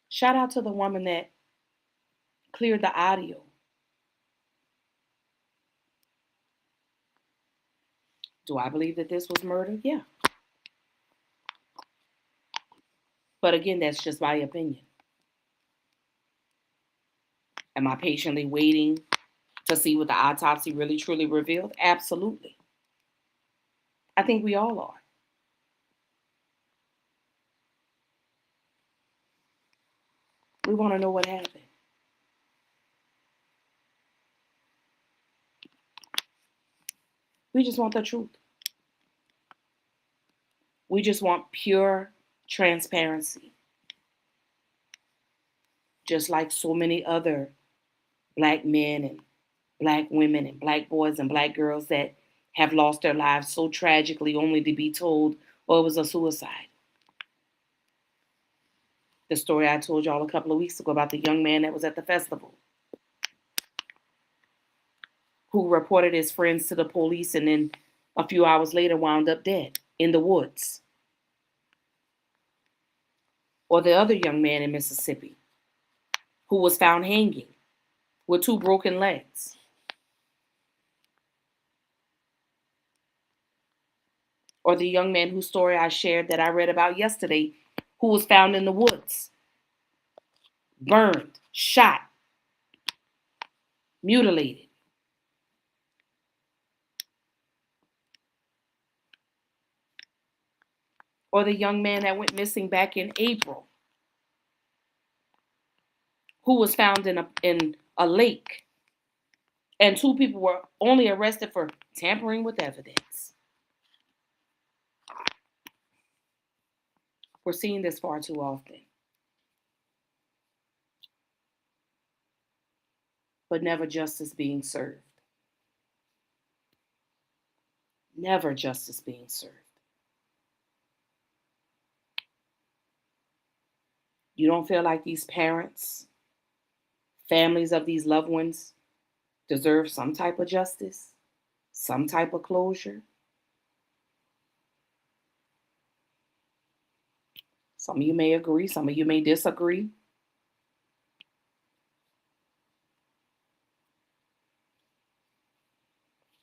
Shout out to the woman that cleared the audio. Do I believe that this was murder? Yeah. But again, that's just my opinion. Am I patiently waiting to see what the autopsy really truly revealed? Absolutely. I think we all are. We want to know what happened. We just want the truth. We just want pure transparency. Just like so many other black men and black women and black boys and black girls that have lost their lives so tragically only to be told, oh, it was a suicide. The story I told y'all a couple of weeks ago about the young man that was at the festival who reported his friends to the police and then a few hours later wound up dead in the woods. Or the other young man in Mississippi who was found hanging with 2 broken legs. Or the young man whose story I shared that I read about yesterday who was found in the woods, burned, shot, mutilated. Or the young man that went missing back in April who was found in a lake. And 2 people were only arrested for tampering with evidence. We're seeing this far too often. But never justice being served. Never justice being served. You don't feel like these parents, families of these loved ones deserve some type of justice, some type of closure? Some of you may agree, some of you may disagree.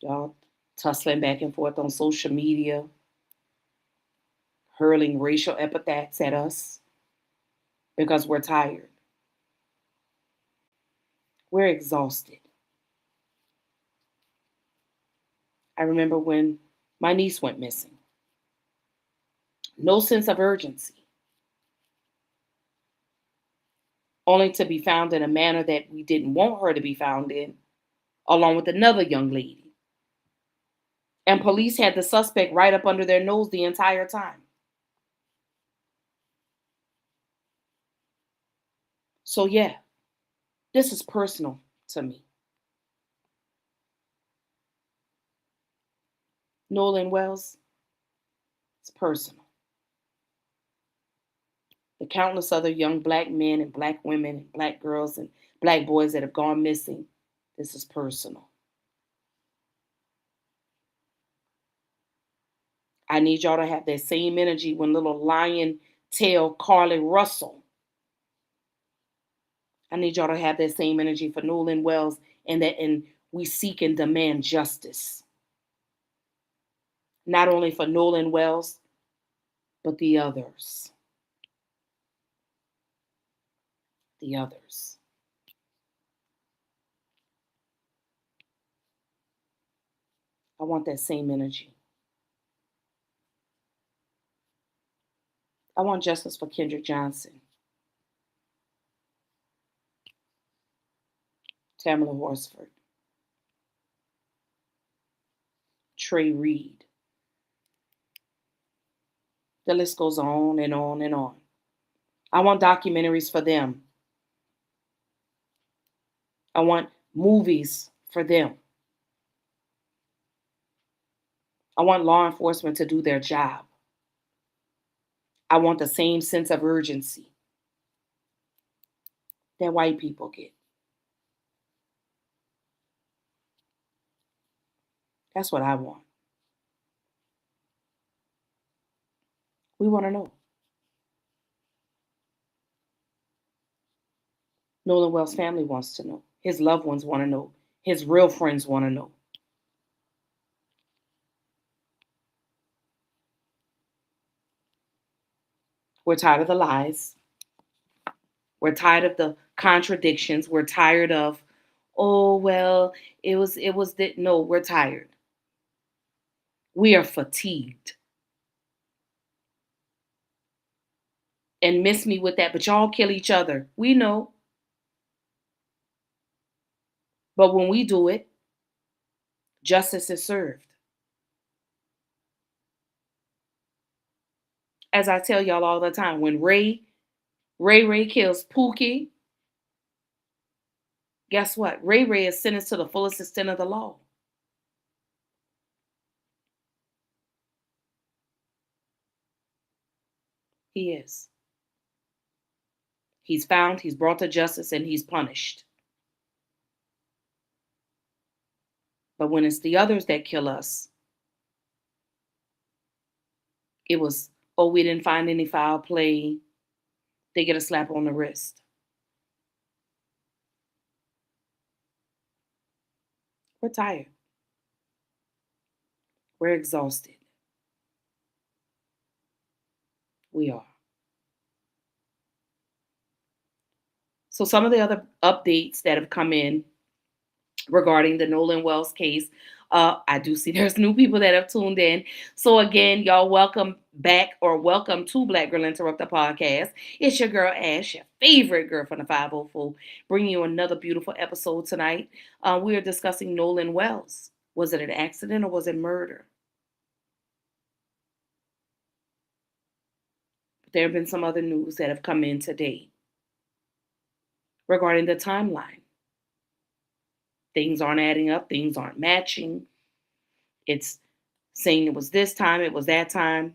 Y'all tussling back and forth on social media, hurling racial epithets at us because we're tired. We're exhausted. I remember when my niece went missing. No sense of urgency. Only to be found in a manner that we didn't want her to be found in, along with another young lady. And police had the suspect right up under their nose the entire time. So yeah, this is personal to me. Nolan Wells, it's personal. The countless other young black men and black women and black girls and black boys that have gone missing, this is personal. I need y'all to have that same energy when little lion tail Carly Russell. I need y'all to have that same energy for Nolan Wells and we seek and demand justice. Not only for Nolan Wells, but the others. The others. I want that same energy. I want justice for Kendrick Johnson, Tamala Horsford, Trey Reed. The list goes on and on and on. I want documentaries for them. I want movies for them. I want law enforcement to do their job. I want the same sense of urgency. that white people get. That's what I want. We want to know. Nolan Wells' family wants to know. His loved ones want to know. His real friends want to know. We're tired of the lies. We're tired of the contradictions. We're tired of, oh well, it was that. No, we're tired. We are fatigued. And miss me with that, but y'all kill each other. We know. But when we do it, justice is served. As I tell y'all all the time, when Ray kills Pookie, guess what? Ray is sentenced to the fullest extent of the law. He is. He's found, he's brought to justice, and he's punished. But when it's the others that kill us, it was, oh, we didn't find any foul play. They get a slap on the wrist. We're tired. We're exhausted. We are. So some of the other updates that have come in regarding the Nolan Wells case, I do see there's new people that have tuned in. So again, y'all, welcome back or welcome to Black Girl Interrupt the podcast. It's your girl Ash, your favorite girl from the 504, bringing you another beautiful episode tonight. We are discussing Nolan Wells. Was it an accident or was it murder? There have been some other news that have come in today regarding the timeline. Things aren't adding up. Things aren't matching. It's saying it was this time, it was that time.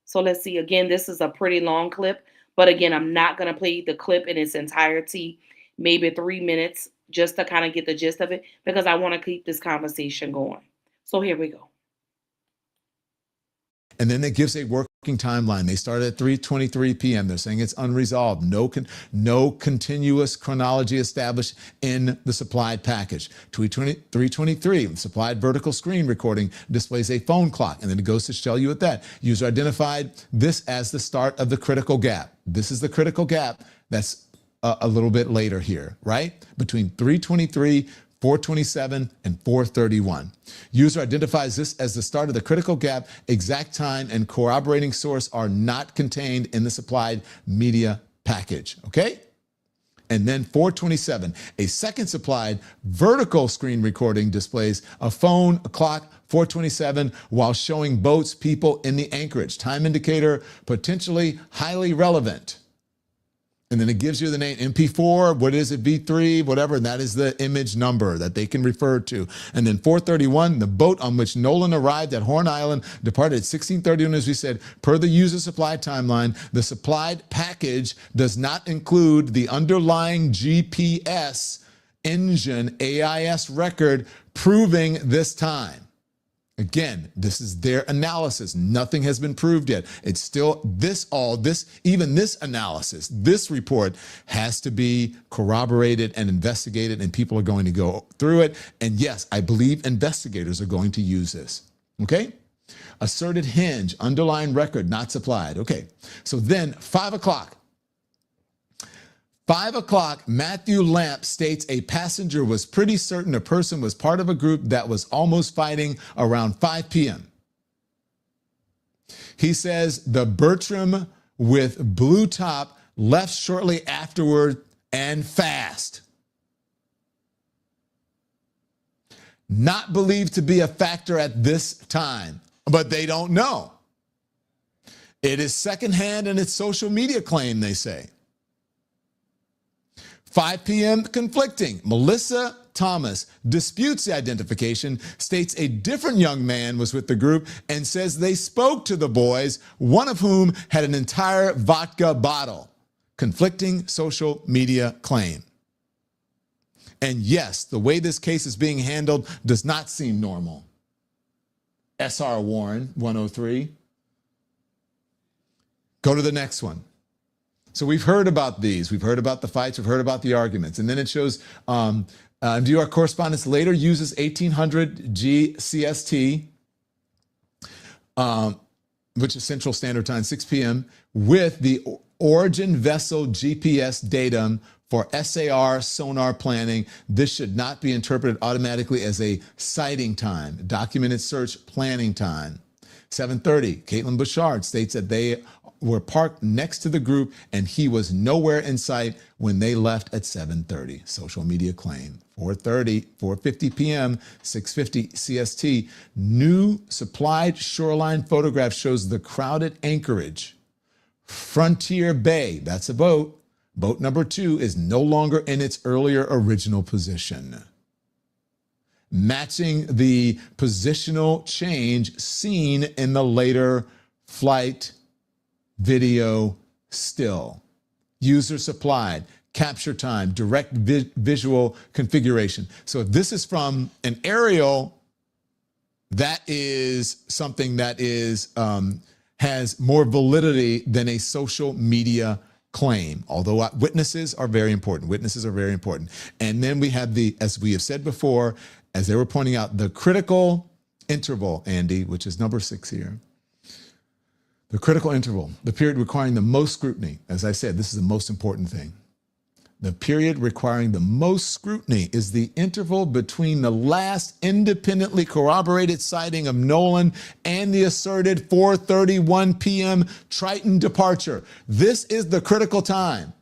So let's see. Again, this is a pretty long clip. But again, I'm not going to play the clip in its entirety, maybe 3 minutes, just to kind of get the gist of it, because I want to keep this conversation going. So here we go. And then it gives a working timeline. They started at 3:23 p.m. They're saying it's unresolved. No continuous chronology established in the supplied package. 3:23, the supplied vertical screen recording displays a phone clock. And then it goes to tell you at that. User identified this as the start of the critical gap. This is the critical gap that's a little bit later here, right? Between 3:23, 4:27 and 4:31. User identifies this as the start of the critical gap. Exact time and corroborating source are not contained in the supplied media package, okay? And then 4:27, a second supplied vertical screen recording displays a phone, a clock, 4:27, while showing boats, people in the anchorage. Time indicator, potentially highly relevant. And then it gives you the name MP4, what is it, V3, whatever, and that is the image number that they can refer to. And then 4:31, the boat on which Nolan arrived at Horn Island departed at 16:31, as we said, per the user supply timeline. The supplied package does not include the underlying GPS engine AIS record proving this time. Again, this is their analysis. Nothing has been proved yet. It's still even this analysis, this report has to be corroborated and investigated, and people are going to go through it. And yes, I believe investigators are going to use this. Okay? Asserted hinge, underlying record not supplied. Okay. So then 5 o'clock. 5 o'clock, Matthew Lamp states a passenger was pretty certain a person was part of a group that was almost fighting around 5 p.m. He says the Bertram with blue top left shortly afterward and fast. Not believed to be a factor at this time, but they don't know. It is secondhand and it's social media claim, they say. 5 p.m. conflicting. Melissa Thomas disputes the identification, states a different young man was with the group, and says they spoke to the boys, one of whom had an entire vodka bottle. conflicting social media claim. And yes, the way this case is being handled does not seem normal. SR Warren, 103. Go to the next one. So we've heard about these. We've heard about the fights. We've heard about the arguments. And then it shows New York correspondence later uses 1800 GCST, which is Central Standard Time, 6 p.m., with the origin vessel GPS datum for SAR sonar planning. This should not be interpreted automatically as a sighting time. Documented search planning time. 7:30, Caitlin Bouchard states that they were parked next to the group and he was nowhere in sight when they left at 7:30. Social media claim. 4:50 p.m., 6:50 CST. New supplied shoreline photograph shows the crowded anchorage. Frontier Bay, that's a boat. Boat number 2 is no longer in its earlier original position, matching the positional change seen in the later flight video still. User supplied, capture time, direct visual configuration. So if this is from an aerial, that is something that is has more validity than a social media claim, although witnesses are very important. Witnesses are very important. And then we have the, as we have said before, as they were pointing out, the critical interval, Andy, which is number 6 here. The critical interval, the period requiring the most scrutiny. As I said, this is the most important thing. The period requiring the most scrutiny is the interval between the last independently corroborated sighting of Nolan and the asserted 4:31 p.m. Triton departure. This is the critical time.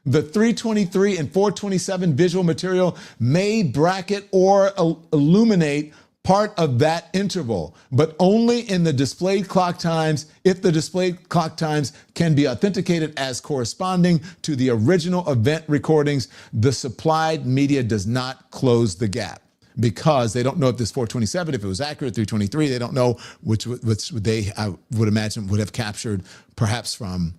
The 3:23 and 4:27 visual material may bracket or illuminate part of that interval, but only in the displayed clock times if the displayed clock times can be authenticated as corresponding to the original event recordings. The supplied media does not close the gap because they don't know if this 4:27, if it was accurate, 3:23, they don't know which they, I would imagine, would have captured perhaps from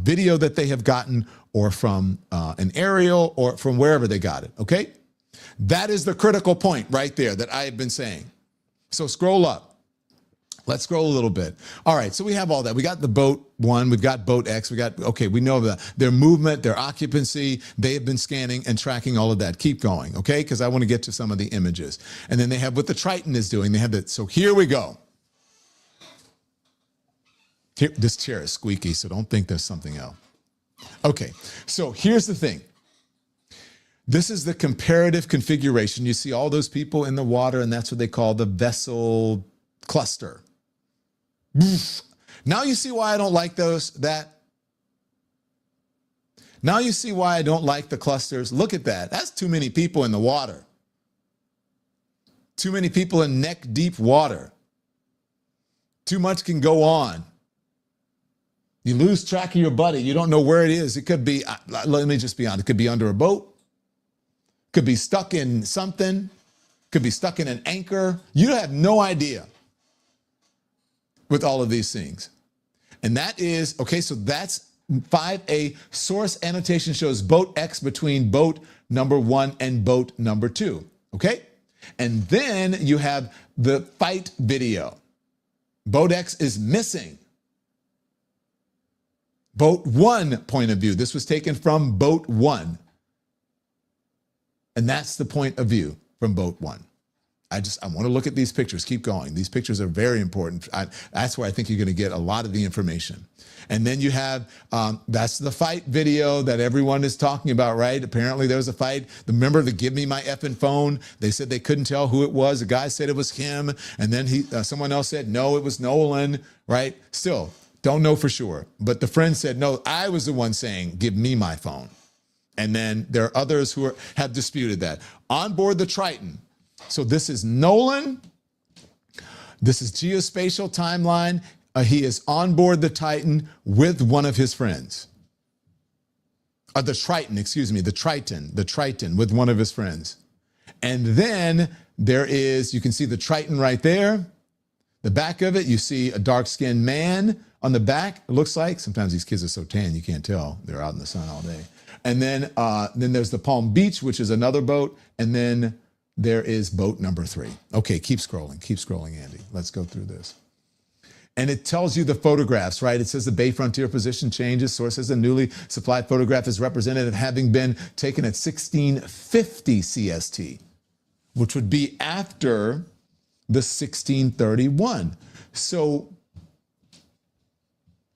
video that they have gotten or from an aerial or from wherever they got it, okay? That is the critical point right there that I have been saying. So scroll up. Let's scroll a little bit. All right, so we have all that. We got the boat 1, we've got boat X, we got, okay, we know that. Their movement, their occupancy, they have been scanning and tracking all of that. Keep going, okay? Because I want to get to some of the images. And then they have what the Triton is doing. They have that, so here we go. Here, this chair is squeaky, so don't think there's something else. Okay, so here's the thing. This is the comparative configuration. You see all those people in the water, and that's what they call the vessel cluster. Now you see why I don't like that. Now you see why I don't like the clusters. Look at that. That's too many people in the water. Too many people in neck-deep water. Too much can go on. You lose track of your buddy. You don't know where it is. It could be, let me just be honest, it could be under a boat. Could be stuck in something, could be stuck in an anchor. You have no idea with all of these things. And that is, okay, so that's 5A. Source annotation shows boat X between boat number 1 and boat number 2, okay? And then you have the fight video. Boat X is missing. Boat 1 point of view. This was taken from boat 1. And that's the point of view from boat 1. I want to look at these pictures. Keep going. These pictures are very important. That's where I think you're going to get a lot of the information. And then you have, that's the fight video that everyone is talking about, right? Apparently there was a fight. Remember the give me my effing phone? They said they couldn't tell who it was. The guy said it was him. And then someone else said, no, it was Nolan, right? Still, don't know for sure. But the friend said, no, I was the one saying, give me my phone. And then there are others who have disputed that. On board the Triton. So this is Nolan. This is geospatial timeline. He is on board the Titan with one of his friends. The Triton, excuse me, the Triton with one of his friends. And then there is, you can see the Triton right there. The back of it, you see a dark-skinned man On the back, it looks like, sometimes these kids are so tan you can't tell. They're out in the sun all day. And then there's the Palm Beach, which is another boat. And then there is boat number 3. Okay, keep scrolling, Andy. Let's go through this. And it tells you the photographs, right? It says the Bay Frontier position changes. Source says a newly supplied photograph is represented as having been taken at 1650 CST, which would be after the 1631. So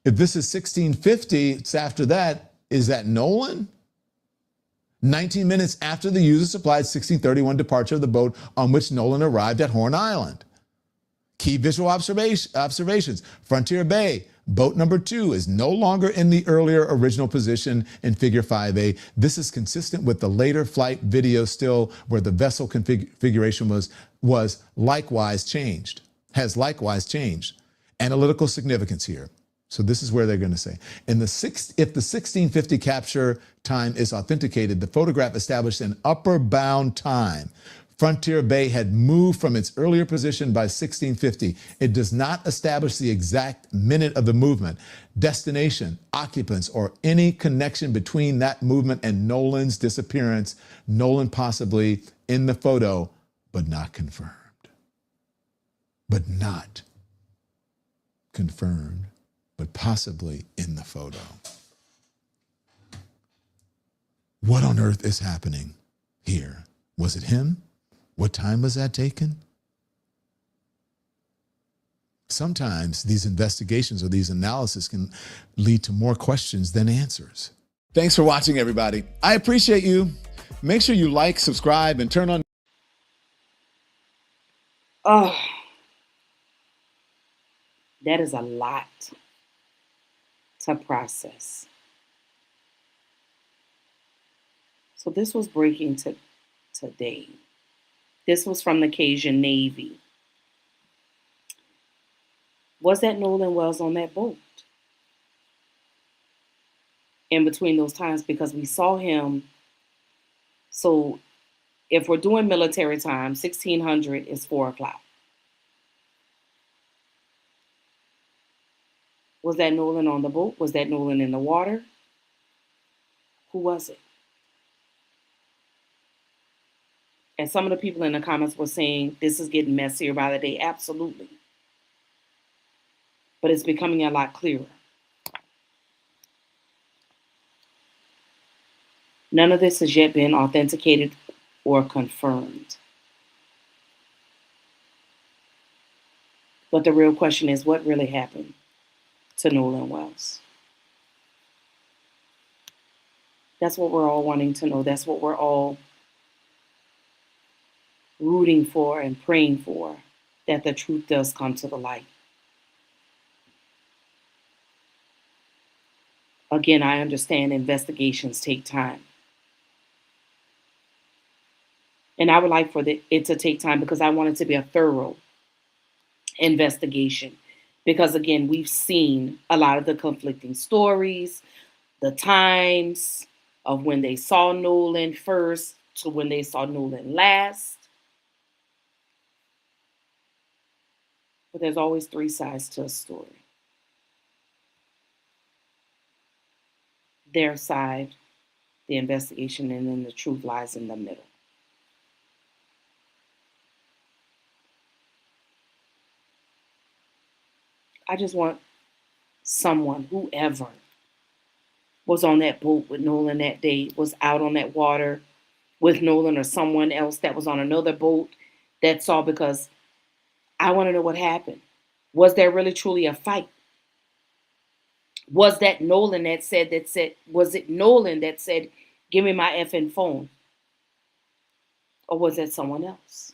if this is 1650, it's after that. Is that Nolan? 19 minutes after the user supplied 1631 departure of the boat on which Nolan arrived at Horn Island. Key visual observations. Frontier Bay, boat number 2 is no longer in the earlier original position in figure 5A. This is consistent with the later flight video still where the vessel configuration was likewise changed, has likewise changed. Analytical significance here. So this is where they're going to say, if the 1650 capture time is authenticated, the photograph established an upper bound time. Frontier Bay had moved from its earlier position by 1650. It does not establish the exact minute of the movement, destination, occupants, or any connection between that movement and Nolan's disappearance. Nolan possibly in the photo, but not confirmed. But not confirmed, but possibly in the photo. What on earth is happening here? Was it him? What time was that taken? Sometimes these investigations or these analyses can lead to more questions than answers. Thanks for watching, everybody. I appreciate you. Make sure you like, subscribe, and turn on. Oh, that is a lot to process. So this was breaking today. This was from the Cajun Navy. Was that Nolan Wells on that boat? In between those times, because we saw him. So if we're doing military time, 1600 is 4 o'clock. Was that Nolan on the boat? Was that Nolan in the water? Who was it? And some of the people in the comments were saying this is getting messier by the day. Absolutely. But it's becoming a lot clearer. None of this has yet been authenticated or confirmed. But the real question is, what really happened to Nolan Wells? That's what we're all wanting to know. That's what we're all rooting for and praying for, that the truth does come to the light. Again, I understand investigations take time. And I would like for it to take time because I want it to be a thorough investigation. Because again, we've seen a lot of the conflicting stories, the times of when they saw Nolan first to when they saw Nolan last. But there's always 3 sides to a story. Their side, the investigation, and then the truth lies in the middle. I just want someone, whoever was on that boat with Nolan that day, was out on that water with Nolan or someone else that was on another boat that saw, because I want to know what happened. Was there really truly a fight? Was that Nolan that said, was it Nolan that said, give me my effing phone? Or was it someone else?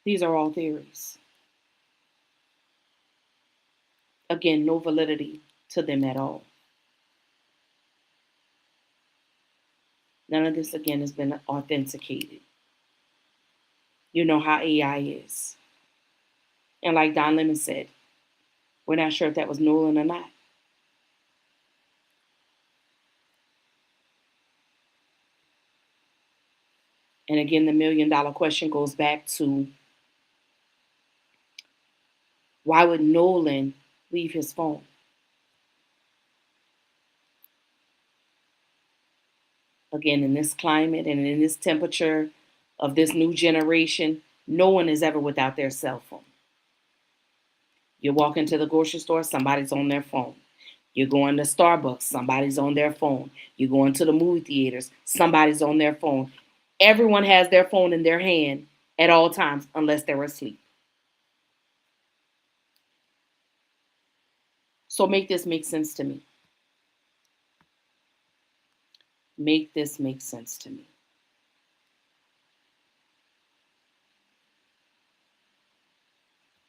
These are all theories. Again, no validity to them at all. None of this, again, has been authenticated. You know how AI is. And like Don Lemon said, we're not sure if that was Nolan or not. And again, the $1,000,000 question goes back to, why would Nolan leave his phone? Again, in this climate and in this temperature of this new generation, no one is ever without their cell phone. You walk into the grocery store, somebody's on their phone. You're going to Starbucks, somebody's on their phone. You're going to the movie theaters, somebody's on their phone. Everyone has their phone in their hand at all times unless they're asleep. So make this make sense to me. Make this make sense to me.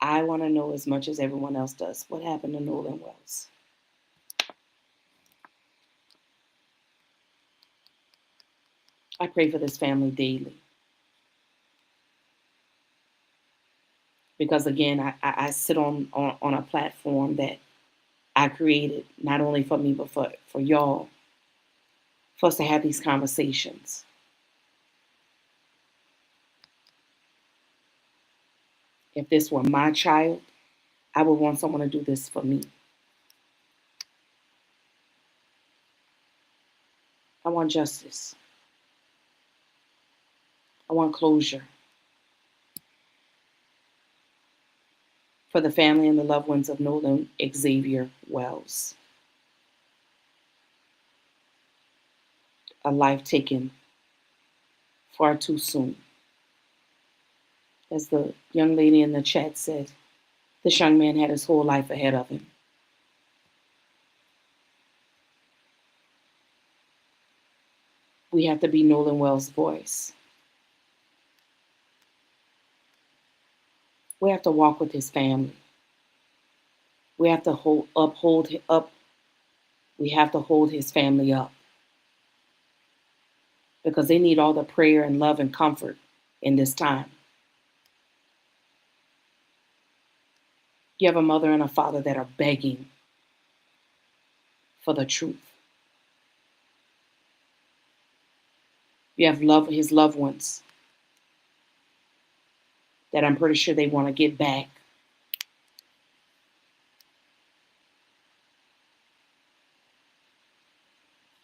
I want to know as much as everyone else does, what happened to Nolan Wells? I pray for this family daily. Because again, I sit on a platform that I created, not only for me, but for y'all, for us to have these conversations. If this were my child, I would want someone to do this for me. I want justice. I want closure for the family and the loved ones of Nolan Xavier Wells. A life taken far too soon. As the young lady in the chat said, this young man had his whole life ahead of him. We have to be Nolan Wells' voice. We have to walk with his family. We have to hold his family up, because they need all the prayer and love and comfort in this time. You have a mother and a father that are begging for the truth. You have his loved ones that I'm pretty sure they want to get back.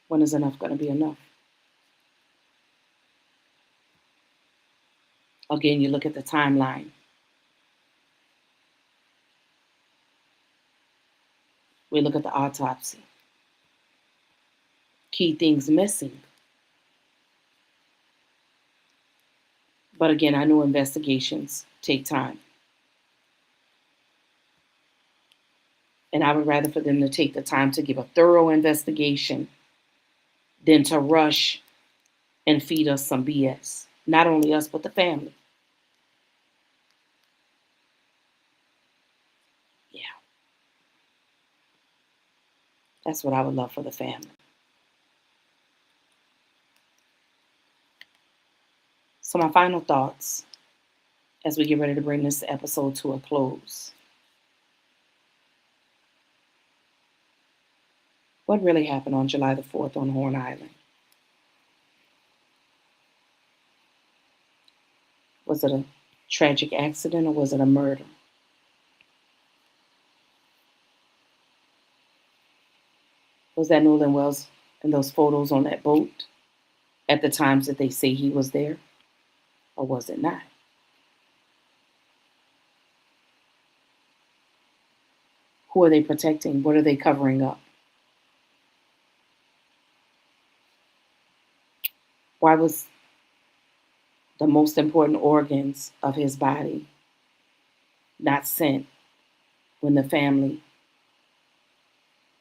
When is enough going to be enough? Again, you look at the timeline. We look at the autopsy. Key things missing. But again, I know investigations take time. And I would rather for them to take the time to give a thorough investigation than to rush and feed us some BS. Not only us, but the family. Yeah. That's what I would love for the family. So my final thoughts as we get ready to bring this episode to a close. What really happened on July the 4th on Horn Island? Was it a tragic accident or was it a murder? Was that Nolan Wells in those photos on that boat at the times that they say he was there? Or was it not? Who are they protecting? What are they covering up? Why was the most important organs of his body not sent when the family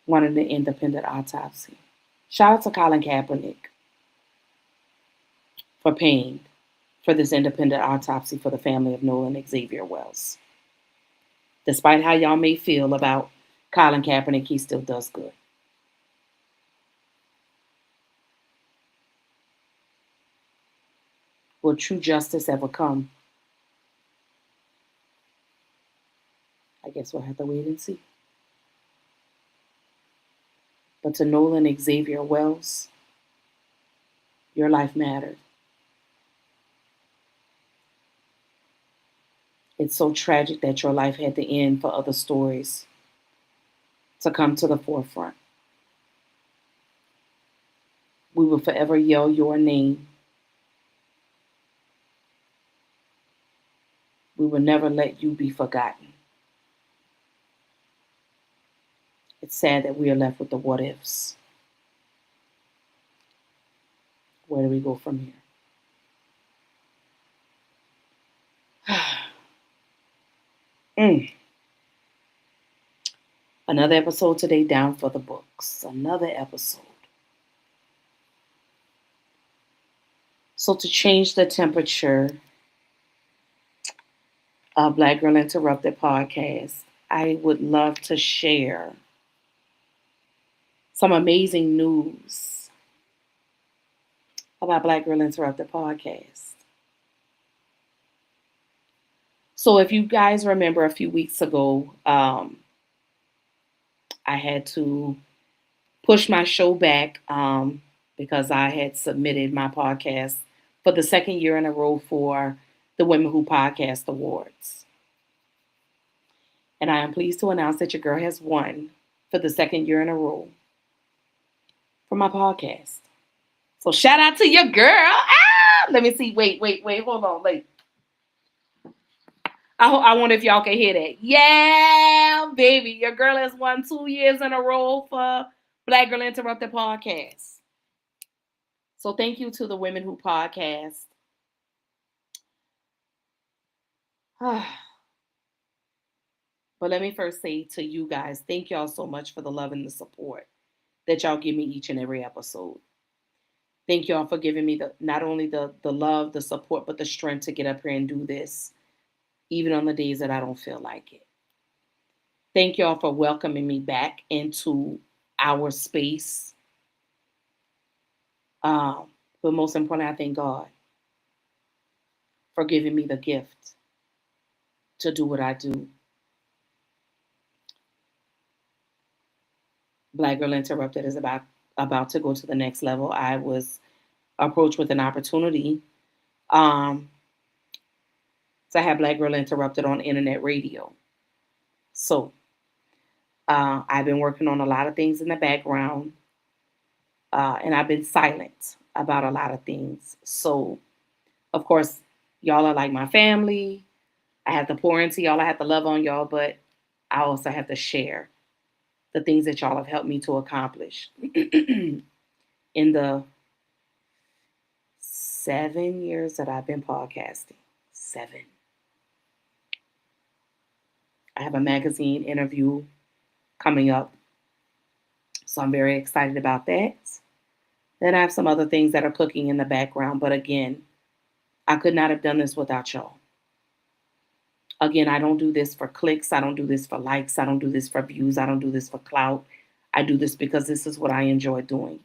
wanted an independent autopsy? Shout out to Colin Kaepernick for paying for this independent autopsy for the family of Nolan Xavier Wells. Despite how y'all may feel about Colin Kaepernick, he still does good. Will true justice ever come? I guess we'll have to wait and see. But to Nolan Xavier Wells, your life mattered. It's so tragic that your life had to end for other stories to come to the forefront. We will forever yell your name. We will never let you be forgotten. It's sad that we are left with the what ifs. Where do we go from here? Another episode today down for the books. Another episode. So to change the temperature of Black Girl Interrupted podcast, I would love to share some amazing news about Black Girl Interrupted podcast. So if you guys remember a few weeks ago, I had to push my show back because I had submitted my podcast for the second year in a row for the Women Who Podcast Awards. And I am pleased to announce that your girl has won for the second year in a row for my podcast. So shout out to your girl. Let me see. Wait. Hold on. Wait. I wonder if y'all can hear that. Yeah, baby. Your girl has won 2 years in a row for Black Girl Interrupted podcast. So thank you to the Women Who Podcast. But let me first say to you guys, thank y'all so much for the love and the support that y'all give me each and every episode. Thank y'all for giving me not only the love, the support, but the strength to get up here and do this, even on the days that I don't feel like it. Thank y'all for welcoming me back into our space. But most importantly, I thank God for giving me the gift to do what I do. Black Girl Interrupted is about to go to the next level. I was approached with an opportunity to have Black Girl Interrupted on internet radio. So I've been working on a lot of things in the background, and I've been silent about a lot of things. So, of course, y'all are like my family. I have to pour into y'all. I have to love on y'all, but I also have to share the things that y'all have helped me to accomplish in the 7 years that I've been podcasting. 7. I have a magazine interview coming up, so I'm very excited about that. Then I have some other things that are cooking in the background, but again, I could not have done this without y'all. Again, I don't do this for clicks. I don't do this for likes. I don't do this for views. I don't do this for clout. I do this because this is what I enjoy doing.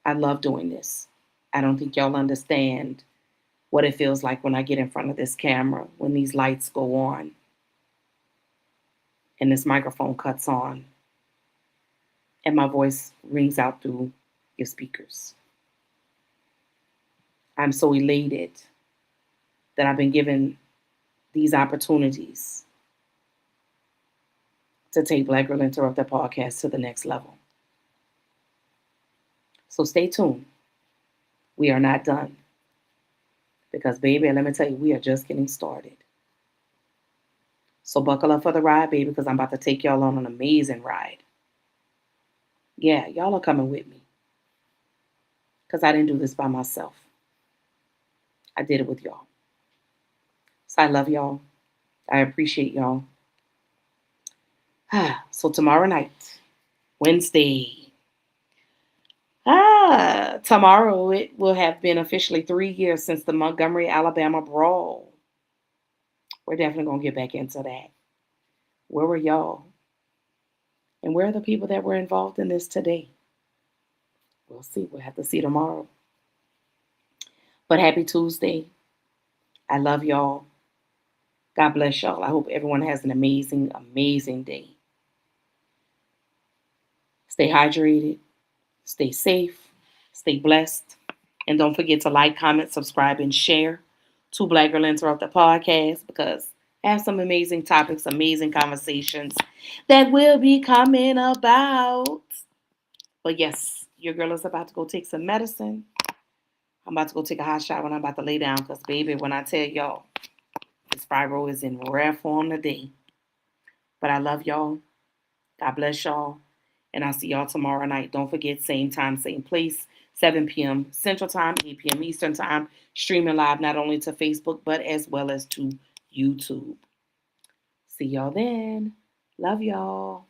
I love doing this. I don't think y'all understand what it feels like when I get in front of this camera, when these lights go on and this microphone cuts on and my voice rings out through your speakers. I'm so elated that I've been given these opportunities to take Black Girl Interrupted podcast to the next level. So stay tuned. We are not done. Because, baby, let me tell you, we are just getting started. So buckle up for the ride, baby, because I'm about to take y'all on an amazing ride. Yeah, y'all are coming with me. Because I didn't do this by myself. I did it with y'all. So I love y'all. I appreciate y'all. So tomorrow night, Wednesday. Tomorrow it will have been officially 3 years since the Montgomery, Alabama brawl. We're definitely going to get back into that. Where were y'all? And where are the people that were involved in this today? We'll see. We'll have to see tomorrow. But happy Tuesday. I love y'all. God bless y'all. I hope everyone has an amazing, amazing day. Stay hydrated. Stay safe. Stay blessed. And don't forget to like, comment, subscribe, and share to Black Girl Interrupted podcast because I have some amazing topics, amazing conversations that will be coming about. But yes, your girl is about to go take some medicine. I'm about to go take a hot shower and I'm about to lay down because, baby, when I tell y'all, this fibro is in rare form today. But I love y'all. God bless y'all. And I'll see y'all tomorrow night. Don't forget, same time, same place, 7 p.m. Central Time, 8 p.m. Eastern Time, streaming live not only to Facebook, but as well as to YouTube. See y'all then. Love y'all.